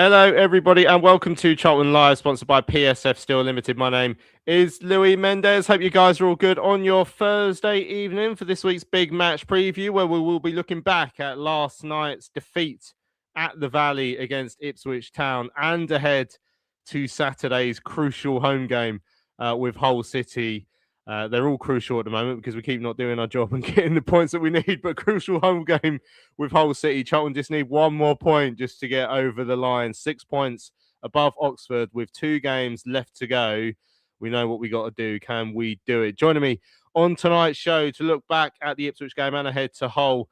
Hello, everybody, and welcome to Charlton Live, sponsored by PSF Steel Limited. My name is Louis Mendez. Hope you guys are all good on your Thursday evening for this week's big match preview, where we will be looking back at last night's defeat at the Valley against Ipswich Town and ahead to Saturday's crucial home game with Hull City. They're all crucial at the moment because we keep not doing our job and getting the points that we need, but crucial home game with Hull City. Charlton just need one more point just to get over the line. 6 points above Oxford with 2 games left to go. We know what we got to do. Can we do it? Joining me on tonight's show to look back at the Ipswich game and ahead to Hull.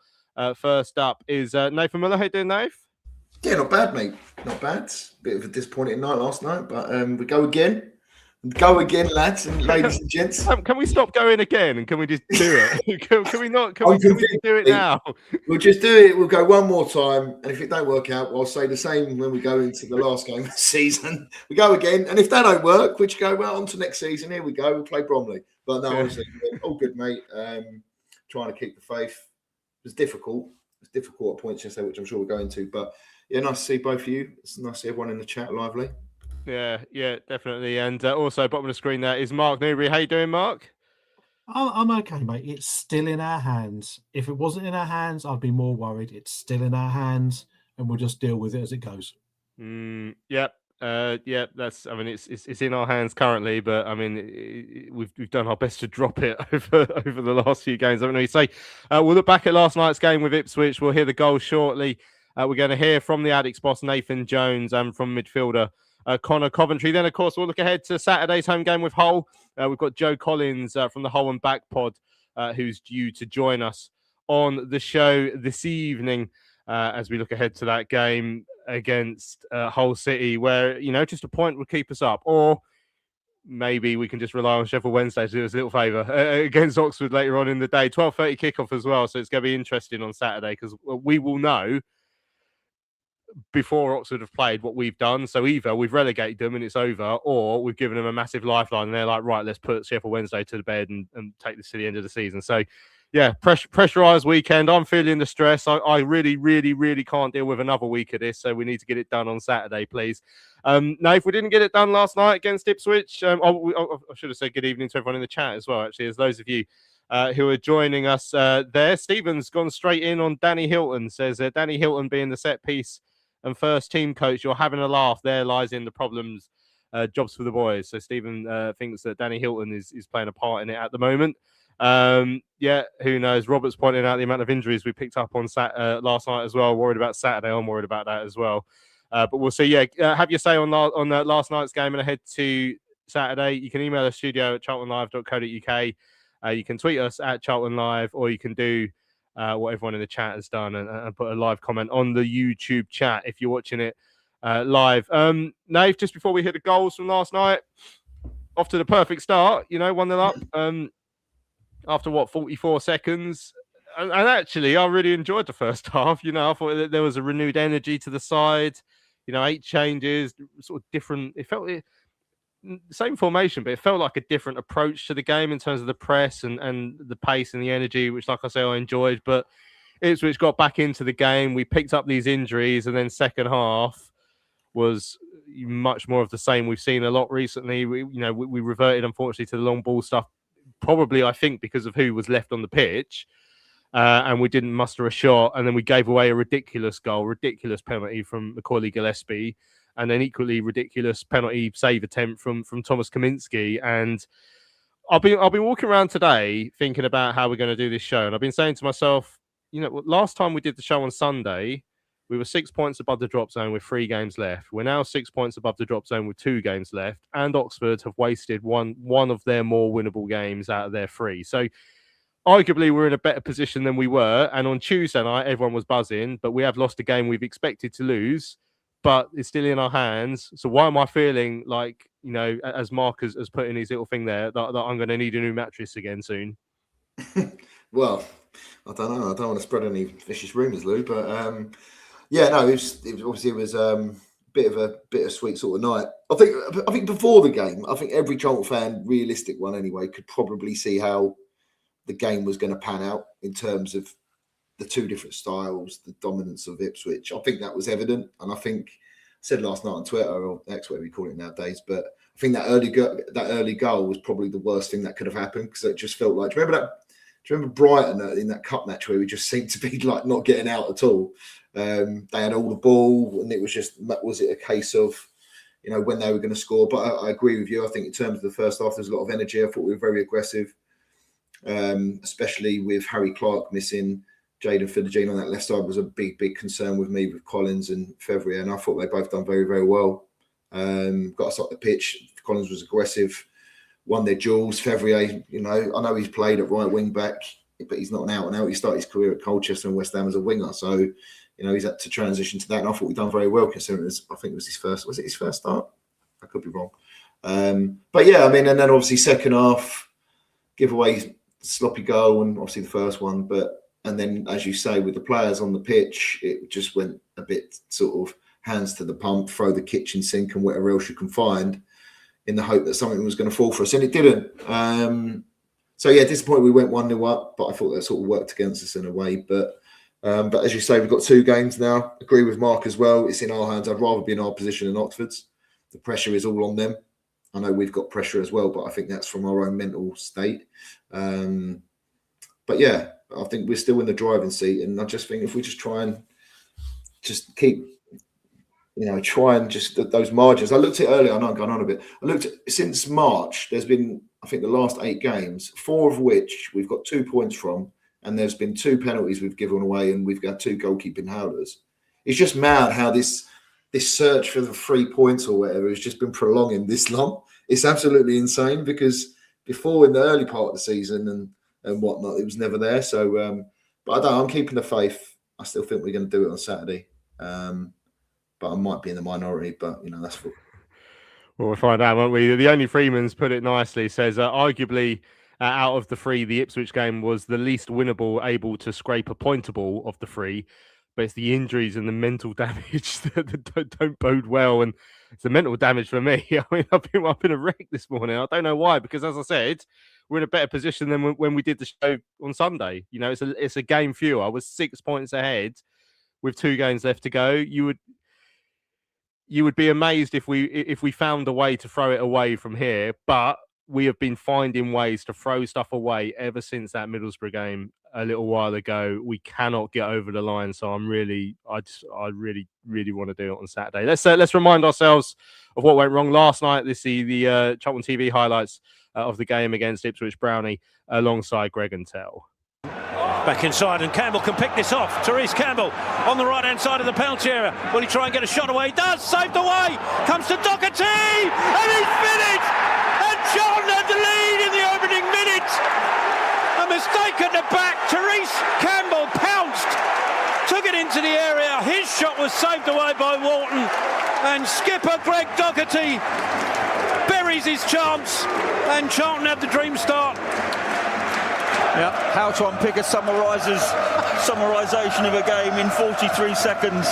First up is Nathan Miller. How you doing, Nath? Yeah, not bad, mate. Not bad. Bit of a disappointing night last night, but we go again. Go again, lads and ladies and gents. Can we stop going again and can we just do it? can we not? Can we just do it now? We'll just do it. We'll go one more time, and if it don't work out, I'll say the same when we go into the last game of the season. We go again, and if that don't work, which go well on to next season. Here we go. We'll play Bromley. But no, honestly, all good, mate. Trying to keep the faith. It was difficult. It's difficult at points yesterday, which I'm sure we'll go into. But yeah, nice to see both of you. It's nice to see everyone in the chat lively. Yeah, definitely. And also, bottom of the screen there is Mark Newbury. How you doing, Mark? I'm okay, mate. It's still in our hands. If it wasn't in our hands, I'd be more worried. It's still in our hands, and we'll just deal with it as it goes. Yep. That's. I mean, it's in our hands currently, but I mean, we've done our best to drop it over the last few games, haven't we? So we'll look back at last night's game with Ipswich. We'll hear the goal shortly. We're going to hear from the Addicts boss Nathan Jones and from midfielder Conor Coventry. Then, of course, we'll look ahead to Saturday's home game with Hull. We've got Joe Collins from the Hull and Back pod, who's due to join us on the show this evening as we look ahead to that game against Hull City, where, just a point would keep us up. Or maybe we can just rely on Sheffield Wednesday to do us a little favour against Oxford later on in the day. 12:30 kickoff as well, so it's going to be interesting on Saturday because we will know before Oxford have played what we've done. So either we've relegated them and it's over, or we've given them a massive lifeline and they're like, right, let's put Sheffield Wednesday to the bed and take this to the end of the season. So yeah, pressurised weekend. I'm feeling the stress. I really, really, really can't deal with another week of this. So we need to get it done on Saturday, please. Now, if we didn't get it done last night against Ipswich, I should have said good evening to everyone in the chat as well, actually. There's those of you who are joining us there. Stephen's gone straight in on Danny Hilton. Says Danny Hilton being the set piece and first team coach, you're having a laugh. There lies in the problems, jobs for the boys. So Stephen thinks that Danny Hilton is playing a part in it at the moment. Yeah, who knows? Robert's pointing out the amount of injuries we picked up on last night as well. Worried about Saturday. I'm worried about that as well. But we'll see. Yeah, have your say on last night's game and ahead to Saturday. You can email the studio at charltonlive.co.uk. You can tweet us at Charlton Live, or you can do what everyone in the chat has done and put a live comment on the YouTube chat if you're watching it live. Nave, just before we hit the goals from last night, off to the perfect start, 1-0 up after 44 seconds. And actually, I really enjoyed the first half. I thought that there was a renewed energy to the side, 8 changes, sort of different. It felt same formation, but it felt like a different approach to the game in terms of the press and the pace and the energy, which, like I say, I enjoyed. But Ipswich got back into the game. We picked up these injuries, and then second half was much more of the same. We've seen a lot recently. We reverted, unfortunately, to the long ball stuff, probably, I think, because of who was left on the pitch. And we didn't muster a shot. And then we gave away a ridiculous penalty from Macaulay Gillespie. And then equally ridiculous penalty save attempt from Thomas Kaminski. And I've been walking around today thinking about how we're going to do this show. And I've been saying to myself, last time we did the show on Sunday, we were 6 points above the drop zone with 3 games left. We're now 6 points above the drop zone with 2 games left. And Oxford have wasted one of their more winnable games out of their 3. So arguably we're in a better position than we were. And on Tuesday night, everyone was buzzing, but we have lost a game we've expected to lose. But it's still in our hands. So why am I feeling like, as Mark has put in his little thing there, that I'm going to need a new mattress again soon? Well, I don't know. I don't want to spread any vicious rumours, Lou. But it was a bit of a bittersweet sort of night. I think before the game, I think every Charlton fan, realistic one anyway, could probably see how the game was going to pan out in terms of the 2 different styles, the dominance of Ipswich. I think that was evident. And I think said last night on Twitter, or X, whatever you call it nowadays, but I think that early goal was probably the worst thing that could have happened, because it just felt like, do you remember Brighton in that cup match where we just seemed to be like not getting out at all? They had all the ball, and it was just, was it a case of, when they were going to score? But I agree with you. I think in terms of the first half, there's a lot of energy. I thought we were very aggressive, especially with Harry Clark missing. Jaden Philogene on that left side was a big concern with me, with Collins and Fevrier, and I thought they both done very, very well. Got us up the pitch. Collins was aggressive, won their duels. Fevrier, I know he's played at right wing back, but he's not an out and out. He started his career at Colchester and West Ham as a winger, so he's had to transition to that. And I thought we've done very well, considering I think it was his first. Was it his first start? I could be wrong. But yeah, and then obviously second half, give away sloppy goal, and obviously the first one, and then, as you say, with the players on the pitch, it just went a bit sort of hands to the pump, throw the kitchen sink and whatever else you can find, in the hope that something was going to fall for us, and it didn't. So yeah, disappointed we went 1-0 up, but I thought that sort of worked against us in a way. But as you say, we've got 2 games now. Agree with Mark as well. It's in our hands. I'd rather be in our position than Oxford's. The pressure is all on them. I know we've got pressure as well, but I think that's from our own mental state. But yeah, I think we're still in the driving seat, and I just think if we just try and just keep, those margins. I looked at it earlier. I know I'm going on a bit. I looked at, since March, there's been, I think, the last 8 games, 4 of which we've got 2 points from, and there's been 2 penalties we've given away, and we've got 2 goalkeeping howlers. It's just mad how this search for the 3 points or whatever has just been prolonging this long. It's absolutely insane, because before, in the early part of the season and whatnot, it was never there. So, but I don't know, I'm keeping the faith. I still think we're going to do it on Saturday. But I might be in the minority, but that's for. Well, we'll find out, won't we? The Only Freeman's put it nicely, says, arguably out of the 3, the Ipswich game was the least winnable, able to scrape a pointable of the 3. But it's the injuries and the mental damage that don't bode well. And it's the mental damage for me. I mean, I've been a wreck this morning. I don't know why, because as I said, we're in a better position than when we did the show on Sunday. It's a game fewer. I was 6 points ahead with 2 games left to go. You would be amazed if we found a way to throw it away from here, but we have been finding ways to throw stuff away ever since that Middlesbrough game a little while ago. We cannot get over the line, so I really want to do it on Saturday. Let's remind ourselves of what went wrong last night. Let's see the Charlton TV highlights of the game against Ipswich Brownie alongside Greg and Tell. Back inside, and Campbell can pick this off. Therese Campbell on the right-hand side of the penalty area. Will he try and get a shot away? He does. Saved away. Comes to Doherty, and he's finished. And Charlton had the lead in the opening minute. A mistake at the back. Therese Campbell pounced, took it into the area. His shot was saved away by Walton, and skipper Greg Doherty buries his chance, and Charlton had the dream start. Yeah, how to unpick a summarisation of a game in 43 seconds.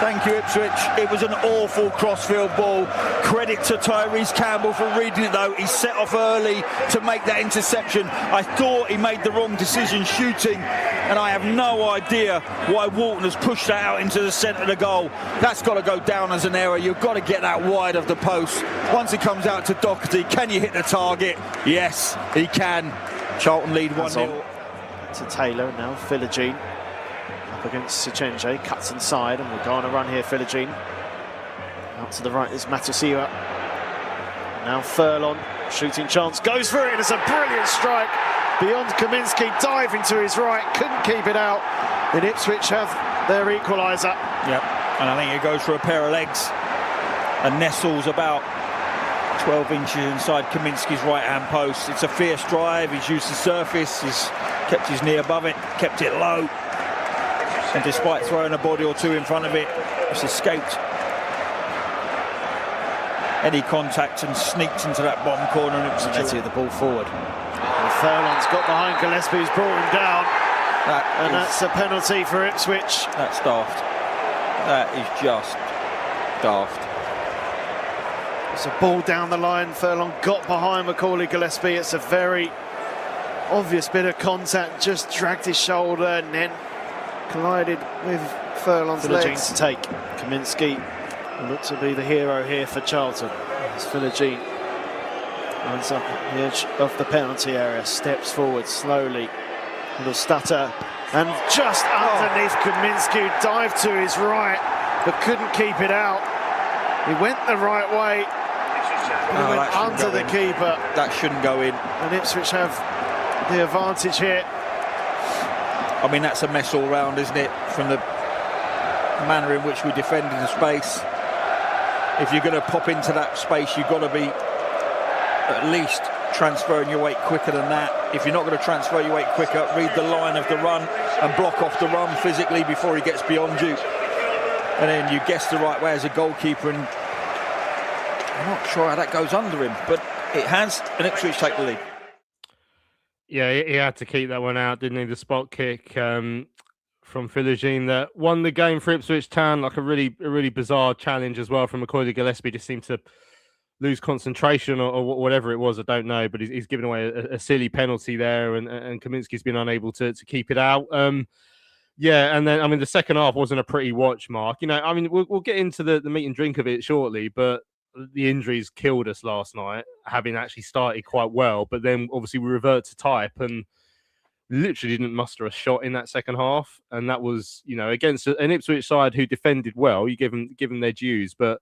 Thank you, Ipswich. It was an awful crossfield ball. Credit to Tyrese Campbell for reading it, though. He set off early to make that interception. I thought he made the wrong decision shooting, and I have no idea why Walton has pushed that out into the centre of the goal. That's got to go down as an error. You've got to get that wide of the post. Once it comes out to Doherty, can you hit the target? Yes, he can. Charlton lead 1-0. To Taylor now, Philogene up against Sichenje, cuts inside, and we'll go on a run here. Philogene out to the right is Matosiwa. Now Furlong, shooting chance, goes for it. It's a brilliant strike beyond Kaminski, diving to his right, couldn't keep it out. Then Ipswich have their equaliser. Yep, and I think it goes for a pair of legs and nestles about 12 inches inside Kaminski's right-hand post. It's a fierce drive. He's used the surface. He's kept his knee above it, kept it low. And despite throwing a body or 2 in front of it, it's escaped any contact and sneaked into that bottom corner. And it was the ball forward. And Furlong's got behind Gillespie, who's brought him down. That's a penalty for Ipswich. That's daft. That is just daft. It's a ball down the line. Furlong got behind Macaulay Gillespie. It's a very obvious bit of contact. Just dragged his shoulder and then collided with Furlong's legs. To take Kaminski Look to be the hero here for Charlton. As Philogene lines up at the edge of the penalty area, steps forward slowly. Little stutter, and just underneath Kaminsky, who dived to his right, but couldn't keep it out. He went the right way, he went under the keeper. That shouldn't go in. And Ipswich have the advantage here. I mean, that's a mess all round, isn't it? From the manner in which we defended the space. If you're going to pop into that space, you've got to be at least transferring your weight quicker than that. If you're not going to transfer your weight quicker, read the line of the run and block off the run physically before he gets beyond you. And then you guess the right way as a goalkeeper, and I'm not sure how that goes under him, but it has, and Ipswich take the lead. Yeah, he had to keep that one out, didn't he? The spot kick from Philogene that won the game for Ipswich Town. Like a really bizarre challenge as well from McCoy Gillespie. Just seemed to lose concentration or whatever it was. I don't know, but he's given away a silly penalty there, and Kaminsky's been unable to keep it out. Yeah, and then I mean the second half wasn't a pretty watch, Mark. You know, I mean we'll get into the meat and drink of it shortly, but the injuries killed us last night, having actually started quite well, but then obviously we revert to type and literally didn't muster a shot in that second half, and that was, you know, against an Ipswich side who defended well. You give them their dues, but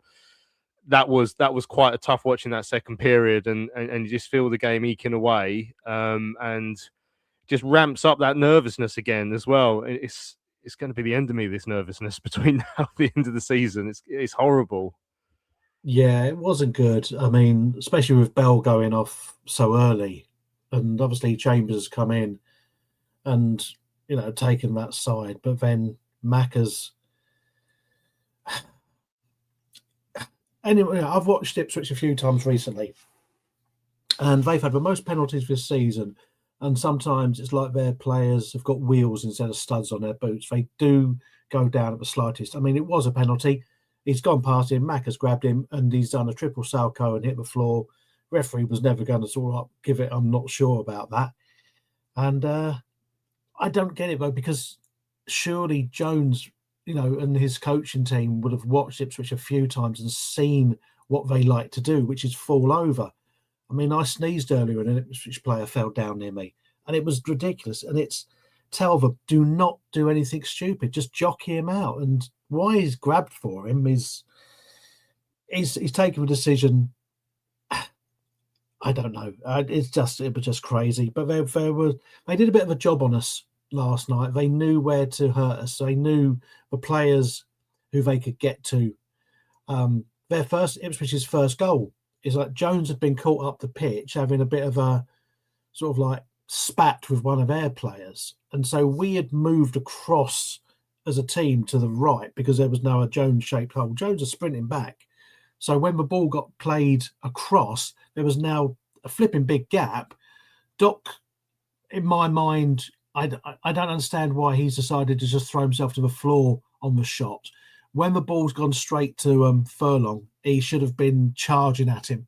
that was quite a tough watch in that second period, and you just feel the game eking away, and just ramps up that nervousness again as well. It's going to be the end of me, this nervousness between now and the end of the season. It's horrible. Yeah, it wasn't good. I mean, especially with Bell going off so early, and obviously Chambers has come in and, you know, taken that side. But then Macca's... Anyway, I've watched Ipswich a few times recently, and they've had the most penalties this season. And sometimes it's like their players have got wheels instead of studs on their boots. They do go down at the slightest. I mean, it was a penalty. He's gone past him, Mac has grabbed him, and he's done a triple Salco and hit the floor. Referee was never going to sort of give it. I'm not sure about that. And I don't get it, though, because surely Jones, you know, and his coaching team would have watched Ipswich a few times and seen what they like to do, which is fall over. I mean, I sneezed earlier and an Ipswich player fell down near me, and it was ridiculous. And it's tell them, do not do anything stupid. Just jockey him out. And why he's grabbed for him is he's taken a decision. I don't know. It was just crazy. But they did a bit of a job on us last night. They knew where to hurt us. They knew the players who they could get to. Ipswich's first goal is like Jones had been caught up the pitch having a bit of a sort of like spat with one of their players. And so we had moved across as a team to the right because there was now a Jones-shaped hole. Jones was sprinting back. So when the ball got played across, there was now a flipping big gap. Doc, in my mind, I don't understand why he's decided to just throw himself to the floor on the shot. When the ball's gone straight to Furlong, he should have been charging at him.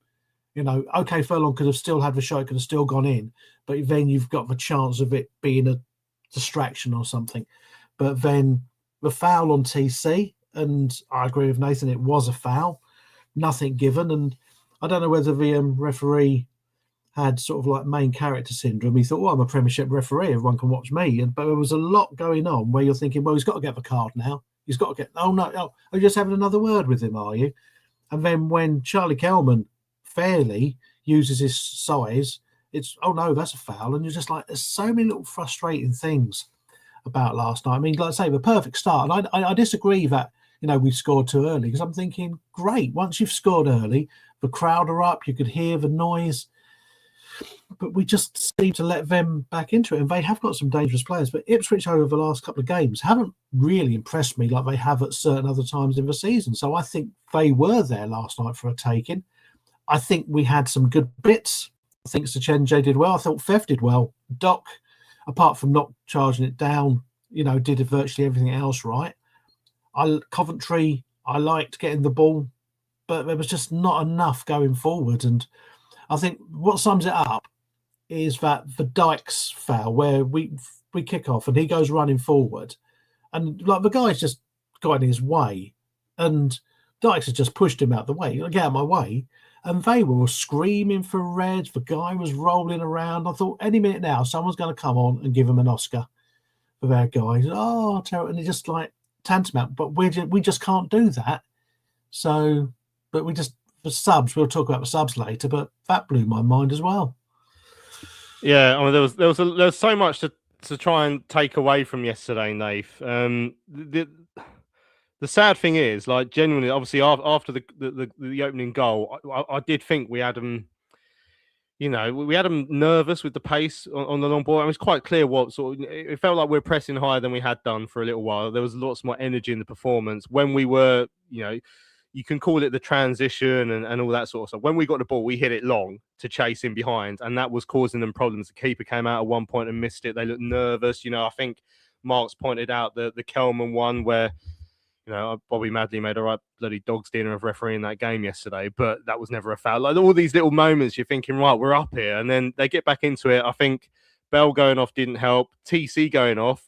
You know, okay, Furlong could have still had the shot, could have still gone in, but then you've got the chance of it being a distraction or something. But then the foul on TC, and I agree with Nathan, it was a foul, nothing given. And I don't know whether the referee had sort of like main character syndrome. He thought, well, I'm a Premiership referee, everyone can watch me. But there was a lot going on where you're thinking, well, he's got to get the card now. He's got to get, you're just having another word with him, are you? And then when Charlie Kelman fairly uses his size, it's, oh no, that's a foul. And you're just like, there's so many little frustrating things about last night. I mean, like I say, the perfect start. And I disagree that, you know, we scored too early, because I'm thinking, great, once you've scored early, the crowd are up, you could hear the noise. But we just seem to let them back into it. And they have got some dangerous players. But Ipswich over the last couple of games haven't really impressed me like they have at certain other times in the season. So I think they were there last night for a taking. I think we had some good bits. I think Sechenje did well. I thought Fev did well. Doc, apart from not charging it down, you know, did virtually everything else right. Coventry, I liked getting the ball, but there was just not enough going forward. And I think what sums it up is that the Dykes foul, where we kick off and he goes running forward, and like the guy's just got in his way, and Dykes had just pushed him out the way. Get out of my way. And they were screaming for reds. The guy was rolling around. I thought, any minute now, someone's going to come on and give him an Oscar for their guys. Oh, terrible. And he just like tantamount. But we just can't do that. So, but we just, for subs, we'll talk about the subs later, but that blew my mind as well. Yeah, I mean, there was so much to try and take away from yesterday, Nath. The sad thing is, like, genuinely, obviously, after the opening goal, I did think we had them, we had them nervous with the pace on the long ball. It was quite clear what sort of, it felt like we were pressing higher than we had done for a little while. There was lots more energy in the performance when we were, you can call it the transition and all that sort of stuff. When we got the ball, we hit it long to chase in behind, and that was causing them problems. The keeper came out at one point and missed it. They looked nervous. I think Mark's pointed out the Kelman one where, Bobby Madley made a right bloody dog's dinner of refereeing that game yesterday, but that was never a foul. Like, all these little moments, you're thinking, right, we're up here, and then they get back into it. I think Bell going off didn't help. TC going off,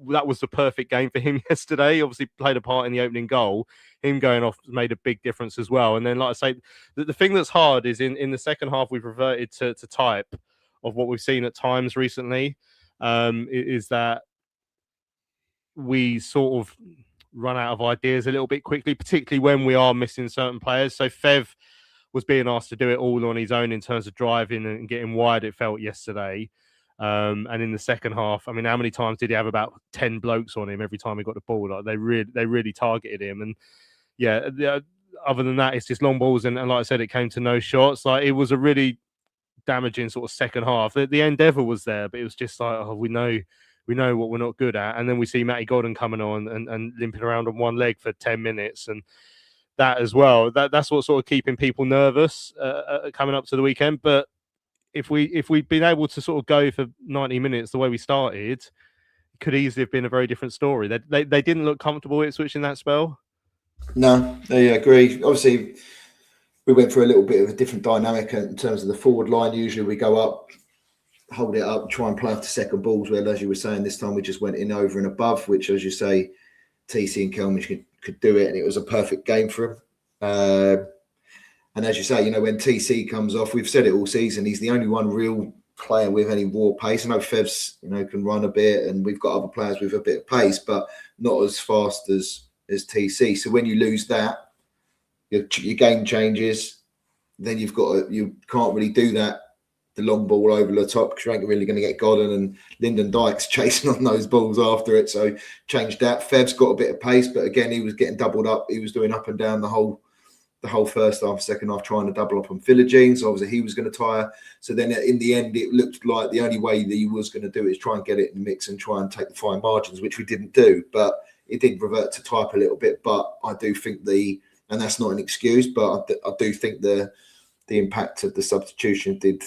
that was the perfect game for him yesterday. Obviously played a part in the opening goal. Him going off made a big difference as well. And then, like I say, the thing that's hard is in the second half, we've reverted to type of what we've seen at times recently, is that we sort of run out of ideas a little bit quickly, particularly when we are missing certain players. So Fev was being asked to do it all on his own in terms of driving and getting wide, it felt, yesterday. And in the second half, I mean, how many times did he have about 10 blokes on him every time he got the ball? Like, they really targeted him. And yeah, other than that, it's just long balls. And like I said, it came to no shots. Like, it was a really damaging sort of second half. The endeavour was there, but it was just like, we know what we're not good at. And then we see Matty Gordon coming on and limping around on one leg for 10 minutes. And that as well, that's what's sort of keeping people nervous coming up to the weekend. But if we'd been able to sort of go for 90 minutes the way we started, it could easily have been a very different story. They didn't look comfortable at switching that spell. No, I agree. Obviously, we went through a little bit of a different dynamic in terms of the forward line. Usually we go up, hold it up, try and play after second balls, where, as you were saying, this time we just went in over and above, which, as you say, TC and Kelman could do it, and it was a perfect game for him. And as you say, when TC comes off, we've said it all season, he's the only one real player with any raw pace. I know Fev's, can run a bit, and we've got other players with a bit of pace, but not as fast as TC. So when you lose that, your game changes. Then you can't really do that, the long ball over the top, because you ain't really going to get Gordon and Lyndon Dykes chasing on those balls after it. So change that. Fev's got a bit of pace, but again, he was getting doubled up. He was doing up and down the whole first half, second half, trying to double up on Philogene. So obviously he was going to tire. So then in the end, it looked like the only way that he was going to do it is try and get it in the mix and try and take the fine margins, which we didn't do. But it did revert to type a little bit. But I do think and that's not an excuse, but I do think the impact of the substitution did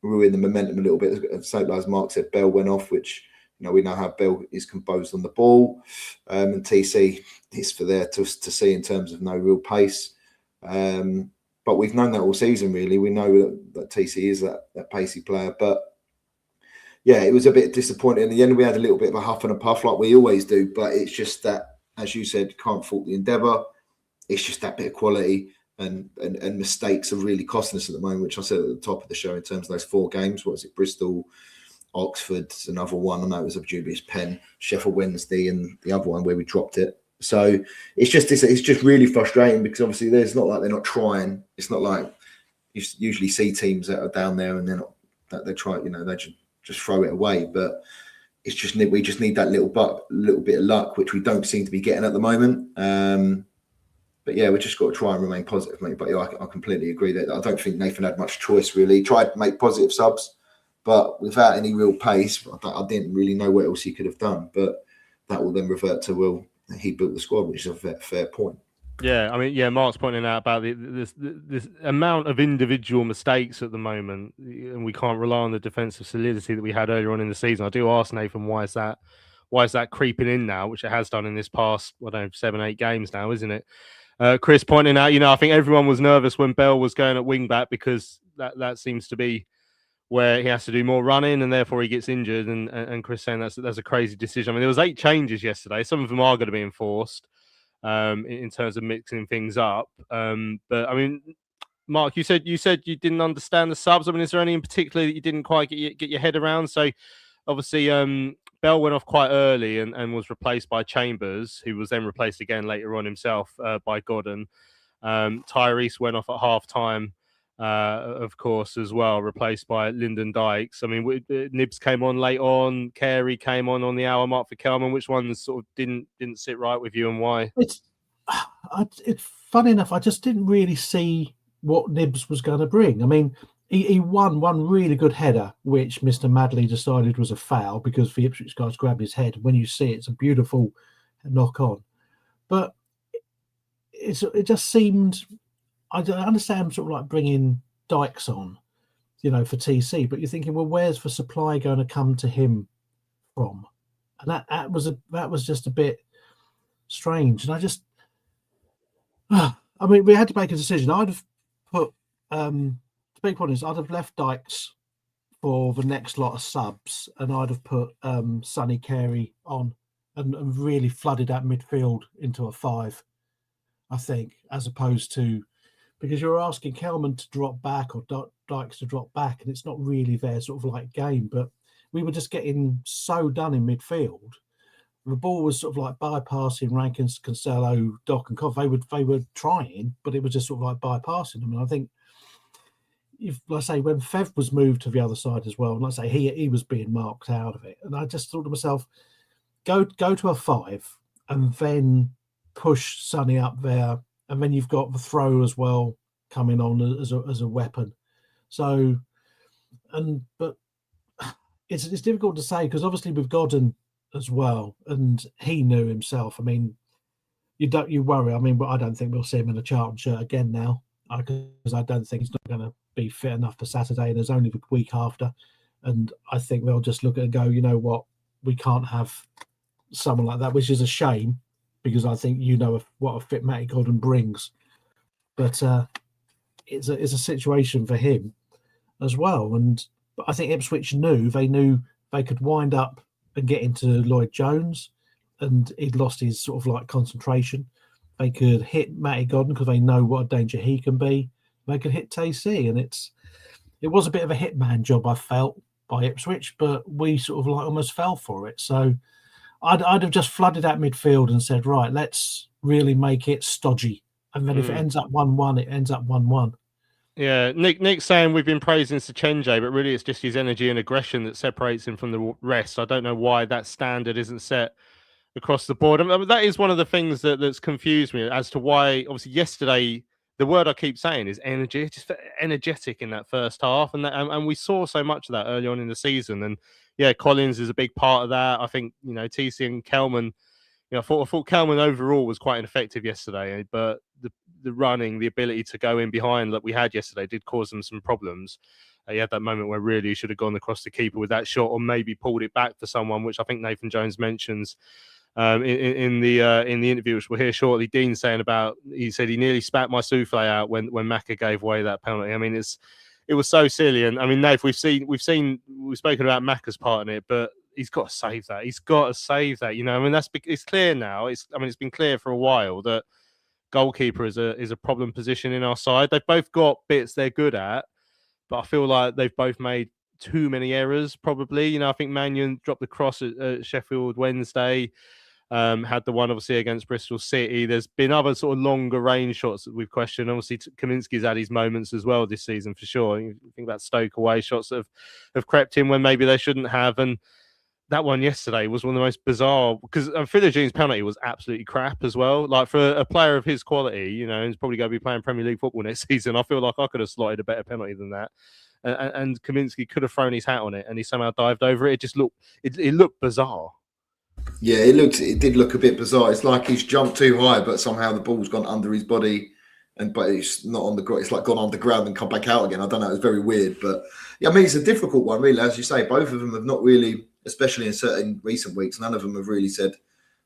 ruin the momentum a little bit. So as Mark said, Bell went off, which we know how Bell is composed on the ball, and TC is for there to see in terms of no real pace. But we've known that all season, really. We know that TC is that pacey player. But yeah, it was a bit disappointing. In the end, we had a little bit of a huff and a puff like we always do. But it's just that, as you said, can't fault the endeavour. It's just that bit of quality and mistakes are really costing us at the moment, which I said at the top of the show in terms of those 4 games. What was it? Bristol, Oxford's another one. I know it was a dubious pen. Sheffield Wednesday, and the other one where we dropped it. So it's just really frustrating, because obviously it's not like they're not trying. It's not like you usually see teams that are down there and they're not, that they try, they just throw it away. But it's just, we just need that little bit of luck, which we don't seem to be getting at the moment. But yeah, we just got to try and remain positive, mate. But yeah, I completely agree that I don't think Nathan had much choice, really. He tried to make positive subs, but without any real pace, I didn't really know what else he could have done. But that will then revert to, he built the squad, which is a fair point. Yeah, I mean, yeah, Mark's pointing out about this amount of individual mistakes at the moment, and we can't rely on the defensive solidity that we had earlier on in the season. I do ask Nathan, why is that creeping in now, which it has done in this past, 7-8 games now, isn't it? Chris pointing out, I think everyone was nervous when Bell was going at wing back, because that seems to be where he has to do more running and therefore he gets injured. And Chris saying that's a crazy decision. I mean, there was 8 changes yesterday. Some of them are going to be enforced. in terms of mixing things up. But I mean, Mark, you said you didn't understand the subs. I mean, is there any in particular that you didn't quite get your head around? So obviously, Bell went off quite early and was replaced by Chambers, who was then replaced again later on himself by Godden. Tyrese went off at half time, of course, as well, replaced by Lyndon Dykes. I mean, Nibs came on late on. Carey came on the hour mark for Kelman. Which ones sort of didn't sit right with you, and why? It's funny enough. I just didn't really see what Nibs was going to bring. I mean, he won one really good header, which Mr. Madley decided was a foul because the Ipswich guys grabbed his head. When you see it, it's a beautiful knock on. But it just seemed, I understand sort of like bringing Dykes on, for TC, but you're thinking, well, where's the supply going to come to him from? And that was just a bit strange. And I just, I mean, we had to make a decision. I'd have put, to be honest, I'd have left Dykes for the next lot of subs, and I'd have put Sonny Carey on and really flooded that midfield into a 5, I think, as opposed to, because you're asking Kelman to drop back or Dykes to drop back, and it's not really their sort of like game. But we were just getting so done in midfield. The ball was sort of like bypassing Rankins, Cancelo, Doc and Cov. They were trying, but it was just sort of like bypassing them. And I think, let's say, when Fev was moved to the other side as well, and let's say he was being marked out of it. And I just thought to myself, go to a 5 and then push Sonny up there. And then you've got the throw as well coming on as a weapon. So, but it's difficult to say because obviously with Godden as well, and he knew himself. I mean, you worry. I mean, but I don't think we'll see him in a Charlton shirt again now because I don't think he's not going to be fit enough for Saturday. And there's only the week after, and I think they'll just look at it and go, you know what, we can't have someone like that, which is a shame because I think what a fit Matty Godden brings. But it's a situation for him as well. And I think Ipswich knew they could wind up and get into Lloyd Jones, and he'd lost his sort of like concentration. They could hit Matty Godden because they know what a danger he can be. They could hit TC, and it was a bit of a hitman job, I felt, by Ipswich, but we sort of like almost fell for it. So I'd have just flooded that midfield and said, right, let's really make it stodgy. And then if it ends up 1-1, it ends up 1-1. Yeah, Nick's saying we've been praising Sechenje, but really it's just his energy and aggression that separates him from the rest. I don't know why that standard isn't set across the board. I mean, that is one of the things that's confused me as to why, obviously, yesterday, the word I keep saying is energy, just energetic in that first half. And we saw so much of that early on in the season. And yeah, Collins is a big part of that. I think, TC and Kelman, I thought Kelman overall was quite ineffective yesterday, but the running, the ability to go in behind that we had yesterday did cause them some problems. He had that moment where really he should have gone across the keeper with that shot, or maybe pulled it back for someone, which I think Nathan Jones mentions in the interview, which we'll hear shortly. Dean saying he said he nearly spat my souffle out when Macca gave away that penalty. I mean, it was so silly. And I mean, Nate, we've spoken about Macca's part in it, but he's got to save that. He's got to save that. I mean, it's clear now. It's been clear for a while that goalkeeper is a problem position in our side. They've both got bits they're good at, but I feel like they've both made too many errors, probably. I think Mannion dropped the cross at Sheffield Wednesday, had the one, obviously, against Bristol City. There's been other sort of longer range shots that we've questioned. Obviously, Kaminsky's had his moments as well this season, for sure. You think about Stoke away shots that have crept in when maybe they shouldn't have. And that one yesterday was one of the most bizarre, because Philigine's penalty was absolutely crap as well. Like, for a player of his quality, he's probably going to be playing Premier League football next season. I feel like I could have slotted a better penalty than that. And Kaminsky could have thrown his hat on it, and he somehow dived over it. It looked bizarre. Yeah, it did look a bit bizarre. It's like he's jumped too high, but somehow the ball's gone under his body, but it's not on the ground. It's like gone underground and come back out again. I don't know. It's very weird, but yeah, I mean, it's a difficult one, really. As you say, both of them have not really, especially in certain recent weeks, none of them have really said,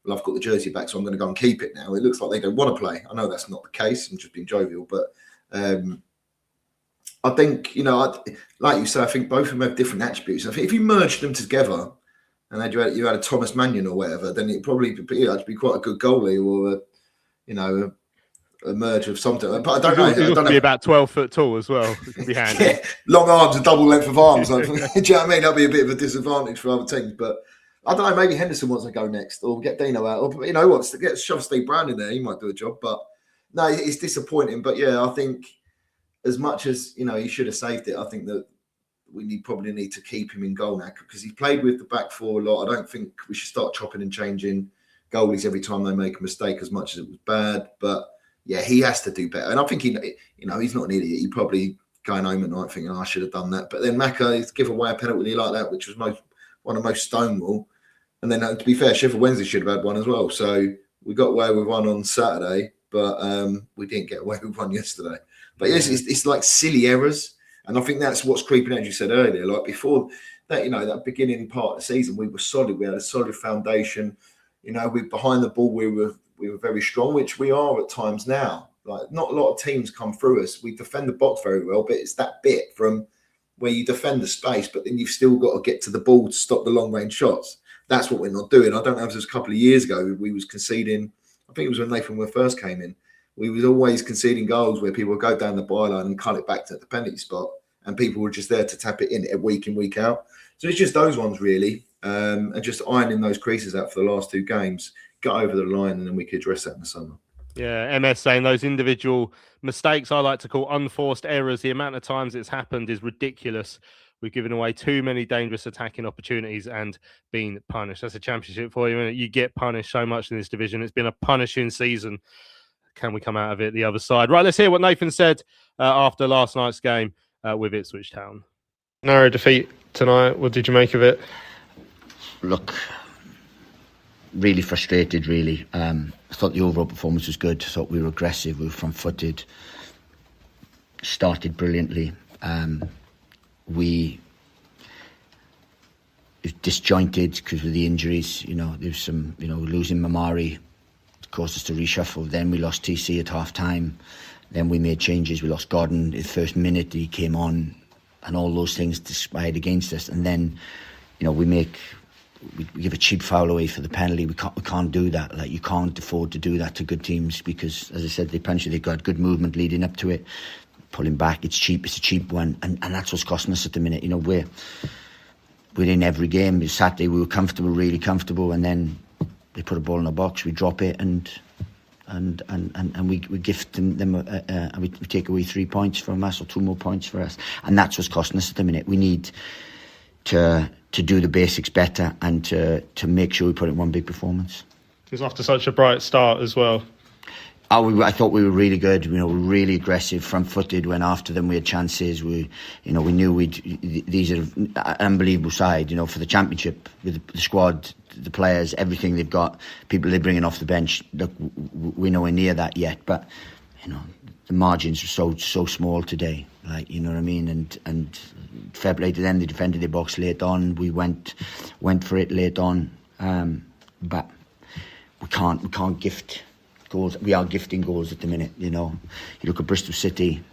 well, I've got the jersey back, so I'm going to go and keep it now. It looks like they don't want to play. I know that's not the case. I'm just being jovial, but I think, like you said, I think both of them have different attributes. I think if you merged them together and you had a Thomas Mannion or whatever, then it'd probably be quite a good goalie, or emerge with something. But I don't know. He's got to be about 12 foot tall as well. It could be handy. Yeah, long arms, a double length of arms. Do you know what I mean? That'll be a bit of a disadvantage for other teams. But I don't know. Maybe Henderson wants to go next, or get Dino out, or wants to shove Steve Brown in there. He might do a job. But no, it's disappointing. But yeah, I think as much as he should have saved it, I think that we probably need to keep him in goal now because he played with the back four a lot. I don't think we should start chopping and changing goalies every time they make a mistake as much as it was bad. But yeah, he has to do better. And I think he's not an idiot. He probably going home at night thinking, I should have done that. But then Macca give away a penalty like that, which was one of most Stonewall. And then to be fair, Sheffield Wednesday should have had one as well. So we got away with one on Saturday, but we didn't get away with one yesterday. But yes, it's like silly errors. And I think that's what's creeping, as you said earlier. Like before that, that beginning part of the season, we were solid. We had a solid foundation. We behind the ball, we were very strong, which we are at times now. Like not a lot of teams come through us. We defend the box very well, but it's that bit from where you defend the space, but then you've still got to get to the ball to stop the long range shots. That's what we're not doing. I don't know if it was a couple of years ago we was conceding. I think it was when Nathan first came in. We was always conceding goals where people would go down the byline and cut it back to the penalty spot, and people were just there to tap it in week out. So it's just those ones really, and just ironing those creases out for the last two games, got over the line, and then we could address that in the summer. Yeah, MS saying those individual mistakes I like to call unforced errors. The amount of times it's happened is ridiculous. We've given away too many dangerous attacking opportunities and been punished. That's a championship for you, and you get punished so much in this division. It's been a punishing season. Can we come out of it the other side? Right, let's hear what Nathan said after last night's game with Ipswich Town. Narrow defeat tonight. What did you make of it? Look, really frustrated, really. I thought the overall performance was good. I thought we were aggressive, we were front-footed, started brilliantly. We disjointed because of the injuries. There's some, losing Mamari caused us to reshuffle. Then we lost TC at half time. Then we made changes. We lost Gordon the first minute he came on, and all those things conspired against us. And then, we give a cheap foul away for the penalty. We can't do that. Like, you can't afford to do that to good teams because, as I said, they punch you. They've got good movement leading up to it. Pulling back, it's cheap. It's a cheap one, and that's what's costing us at the minute. We're in every game. Saturday we were comfortable, really comfortable, and then they put a ball in the box. We drop it, and we gift them. We take away 3 points from us, or 2 more points for us, and that's what's costing us at the minute. We need to do the basics better and to make sure we put in one big performance. It was after such a bright start as well. I thought we were really good. We were really aggressive, front-footed. Went after them. We had chances. We knew these are an unbelievable side. For the championship, with the squad, the players, everything they've got, people they're bringing off the bench. Look, we're nowhere near that yet. But the margins are so small today. Like, you know what I mean? And fair play to them. They defended their box late on. We went for it late on. But we can't gift goals. We are gifting goals at the minute. You look at Bristol City,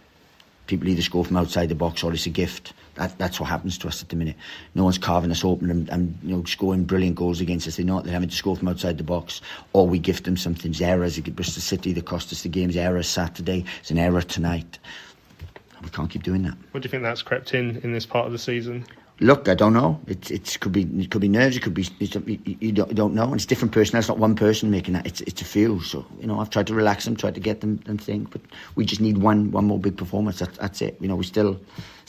people either score from outside the box or it's a gift. That's what happens to us at the minute. No one's carving us open and scoring brilliant goals against us. They're having to score from outside the box, or we gift them something. Errors at Bristol City that cost us the games. Errors Saturday. It's an error tonight. We can't keep doing that. What do you think that's crept in this part of the season? Look, I don't know. It could be nerves. It could be you don't know. And it's different personnel. It's not one person making that. It's a few. So I've tried to relax them, tried to get them and think. But we just need one more big performance. That's it. We're still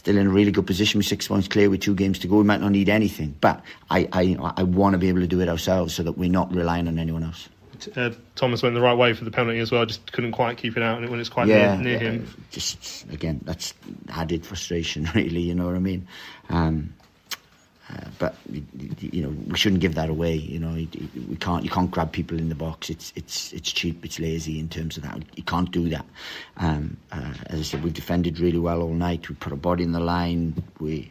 in a really good position. We're 6 points clear with 2 games to go. We might not need anything, but I want to be able to do it ourselves so that we're not relying on anyone else. Thomas went the right way for the penalty as well. Just couldn't quite keep it out when it's quite near him. Just again, that's added frustration, really. You know what I mean? But we shouldn't give that away. You can't grab people in the box. It's cheap. It's lazy in terms of that. You can't do that. As I said, we defended really well all night. We put a body in the line. We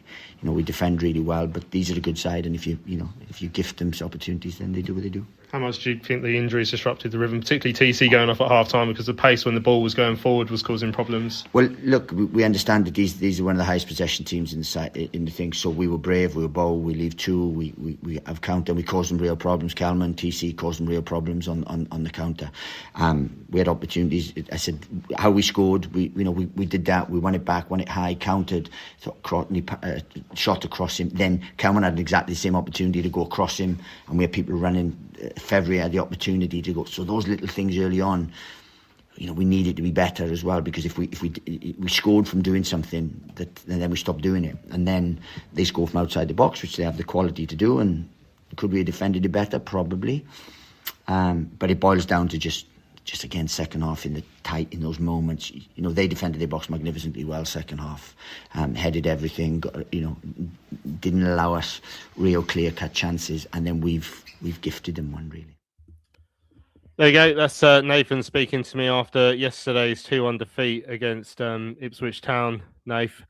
defend really well. But these are a good side, and if you gift them opportunities, then they do what they do. How much do you think the injuries disrupted the rhythm, particularly TC going off at half-time, because the pace when the ball was going forward was causing problems? Well, look, we understand that these are one of the highest possession teams in the thing, so we were brave, we were bold, we leave two, we have counter, we caused them real problems. Calman, TC caused them real problems on the counter. We had opportunities. I said how we scored, we did that, we won it back, won it high, countered, shot across him. Then Calman had exactly the same opportunity to go across him, and we had people running. February had the opportunity to go. So those little things early on, we needed to be better as well, because if we scored from doing something, and then we stopped doing it, and then they score from outside the box, which they have the quality to do. And could we have defended it better? Probably. But it boils down to just again second half in those moments. They defended their box magnificently well second half, headed everything. Didn't allow us real clear cut chances, and then we've gifted them one really. There you go. That's Nathan speaking to me after yesterday's 2-1 defeat against Ipswich Town. Nath,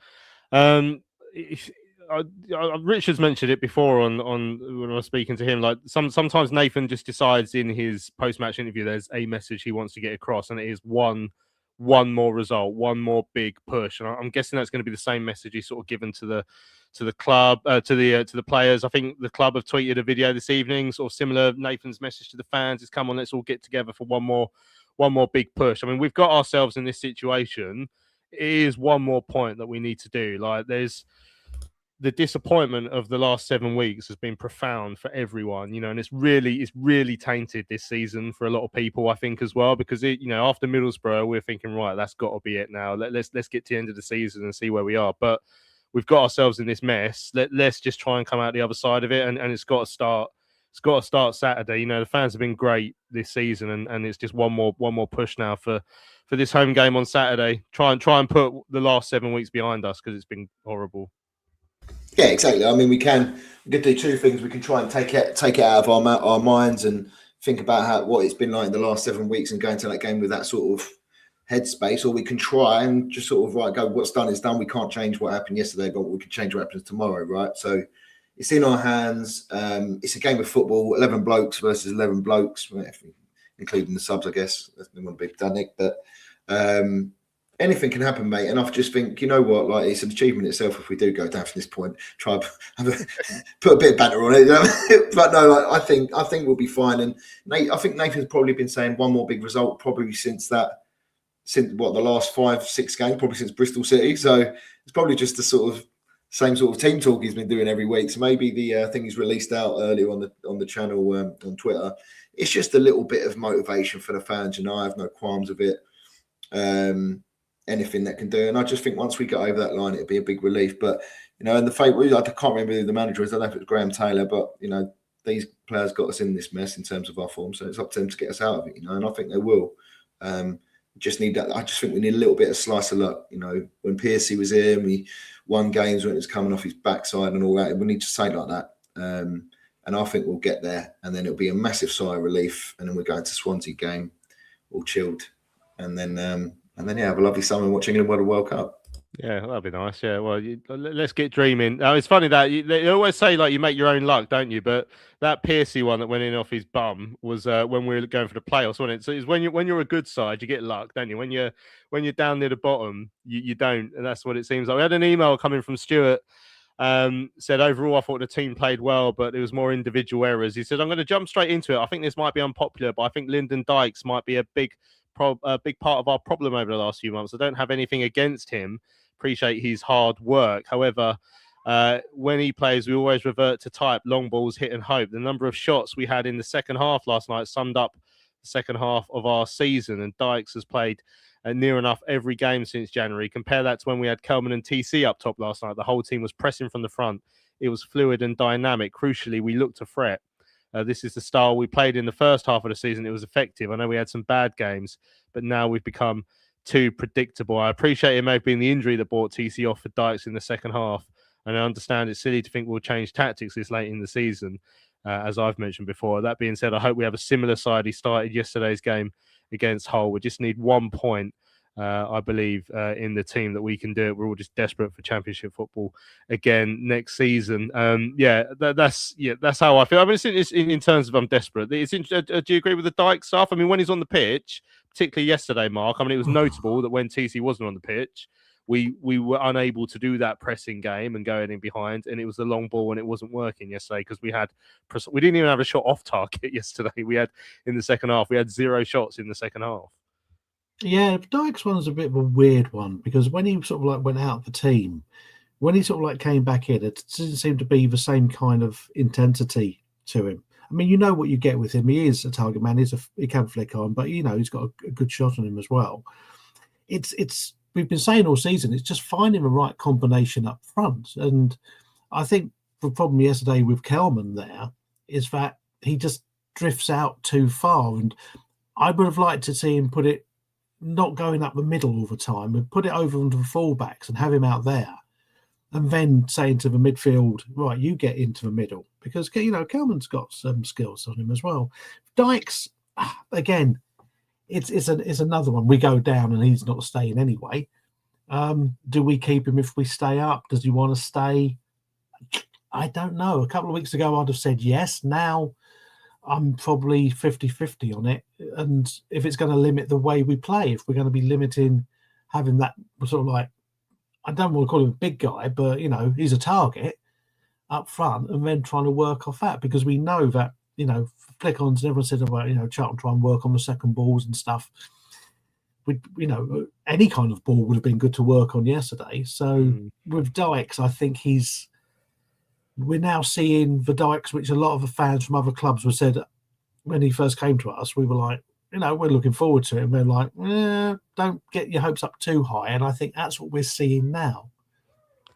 Richard's mentioned it before on when I was speaking to him. Like sometimes Nathan just decides in his post-match interview there's a message he wants to get across, and it is one more result, one more big push. And I'm guessing that's going to be the same message he's sort of given to the club, to the players. I think the club have tweeted a video this evening, sort of similar. Nathan's message to the fans is, "Come on, let's all get together for one more big push." I mean, we've got ourselves in this situation. It is one more point that we need to do. Like, there's the disappointment of the last 7 weeks has been profound for everyone, and it's really tainted this season for a lot of people, I think, as well, because after Middlesbrough, we're thinking, right, that's got to be it now. Let's get to the end of the season and see where we are. But we've got ourselves in this mess. Let's just try and come out the other side of it, and it's got to start. It's got to start Saturday. The fans have been great this season, and it's just one more push now for this home game on Saturday. Try and put the last 7 weeks behind us, because it's been horrible. Yeah, exactly. I mean, we can do two things. We can try and take it out of our minds and think about what it's been like in the last 7 weeks and go into that game with that sort of headspace, or we can try and just sort of go, what's done is done. We can't change what happened yesterday, but we can change what happens tomorrow, right? So it's in our hands. It's a game of football, 11 blokes versus 11 blokes, including the subs, I guess. That's been one big done, Nick. But anything can happen, mate. And I just think, you know what, like, it's an achievement itself if we do go down from this point. Try and put a bit of banter on it, But no, I think we'll be fine. And I think Nathan's probably been saying one more big result probably since the last 5-6 games, probably since Bristol City. So it's probably just the same sort of team talk he's been doing every week. So maybe the thing he's released out earlier on the channel on Twitter, it's just a little bit of motivation for the fans. I have no qualms of it. Anything that can do, and I just think once we get over that line, it'd be a big relief. But and the favourite, I can't remember who the manager is. I don't know if it was Graham Taylor, but these players got us in this mess in terms of our form, so it's up to them to get us out of it. And I think they will. Just need that. I just think we need a little bit of slice of luck. When Piercy was here, and we won games when it was coming off his backside and all that. We need to say like that. And I think we'll get there, and then it'll be a massive sigh of relief, and then we're going to Swansea game all chilled, and then have a lovely summer and watch England win the World Cup. Yeah, that'd be nice. Yeah, well, let's get dreaming. It's funny that they always say, like, you make your own luck, don't you? But that Piercy one that went in off his bum was when we were going for the playoffs, wasn't it? So it's when you're a good side, you get luck, don't you? When you're down near the bottom, you don't, and that's what it seems like. We had an email coming from Stuart. Said overall I thought the team played well, but it was more individual errors. He said, I'm going to jump straight into it. I think this might be unpopular, but I think Lyndon Dykes might be a big part of our problem over the last few months. I don't have anything against him. Appreciate his hard work. However, when he plays, we always revert to type, long balls, hit and hope. The number of shots we had in the second half last night summed up the second half of our season, and Dykes has played near enough every game since January. Compare that to when we had Kelman and TC up top last night. The whole team was pressing from the front. It was fluid and dynamic. Crucially, we looked to threat. This is the style we played in the first half of the season. It was effective. I know we had some bad games, but now we've become too predictable. I appreciate it may have been the injury that brought TC off for Dykes in the second half, and I understand it's silly to think we'll change tactics this late in the season, as I've mentioned before. That being said, I hope we have a similar side. He started yesterday's game against Hull. We just need 1 point I believe in the team that we can do it. We're all just desperate for Championship football again next season. That's how I feel. I mean, it's in terms of I'm desperate. Do you agree with the Dyke stuff? I mean, when he's on the pitch, particularly yesterday, Mark. I mean, it was notable that when TC wasn't on the pitch, we were unable to do that pressing game and going in behind, and it was the long ball and it wasn't working yesterday because we didn't even have a shot off target yesterday. We had in the second half, we had 0 shots in the second half. Yeah, Dyke's one is a bit of a weird one because when he sort of like went out of the team, when he sort of like came back in, it didn't seem to be the same kind of intensity to him. I mean, you know what you get with him. He is a target man. He can flick on, but you know he's got a good shot on him as well. It's we've been saying all season. It's just finding the right combination up front, and I think the problem yesterday with Kelman there is that he just drifts out too far, and I would have liked to see him put it. Not going up the middle all the time, and put it over onto the fullbacks and have him out there, and then saying to the midfield, right, you get into the middle because you know Kelman's got some skills on him as well. Dykes, again, it's another one. We go down and he's not staying anyway. Do we keep him if we stay up? Does he want to stay? I don't know. A couple of weeks ago, I'd have said yes. Now I'm probably 50-50 on it. And if it's going to limit the way we play, if we're going to be limiting having that sort of like, I don't want to call him a big guy, but, you know, he's a target up front and then trying to work off that because we know that, you know, flick-ons, everyone said about, you know, Charlton try and work on the second balls and stuff. You know, any kind of ball would have been good to work on yesterday. So with Dykes, I think we're now seeing the Dykes, which a lot of the fans from other clubs were said when he first came to us, we were like, you know, we're looking forward to it. And we're like, don't get your hopes up too high. And I think that's what we're seeing now.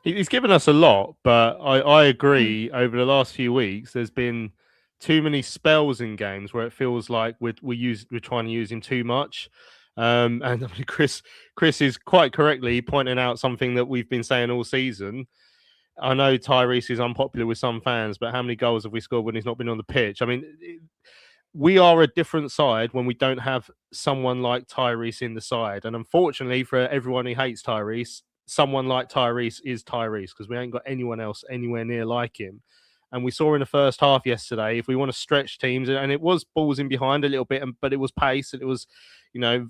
He's given us a lot, but I agree. Over the last few weeks, there's been too many spells in games where it feels like we're trying to use him too much. And I mean, Chris is quite correctly pointing out something that we've been saying all season. I know Tyrese is unpopular with some fans, but how many goals have we scored when he's not been on the pitch? I mean, we are a different side when we don't have someone like Tyrese in the side. And unfortunately for everyone who hates Tyrese, someone like Tyrese is Tyrese because we ain't got anyone else anywhere near like him. And we saw in the first half yesterday, if we want to stretch teams, and it was balls in behind a little bit, but it was pace and it was, you know,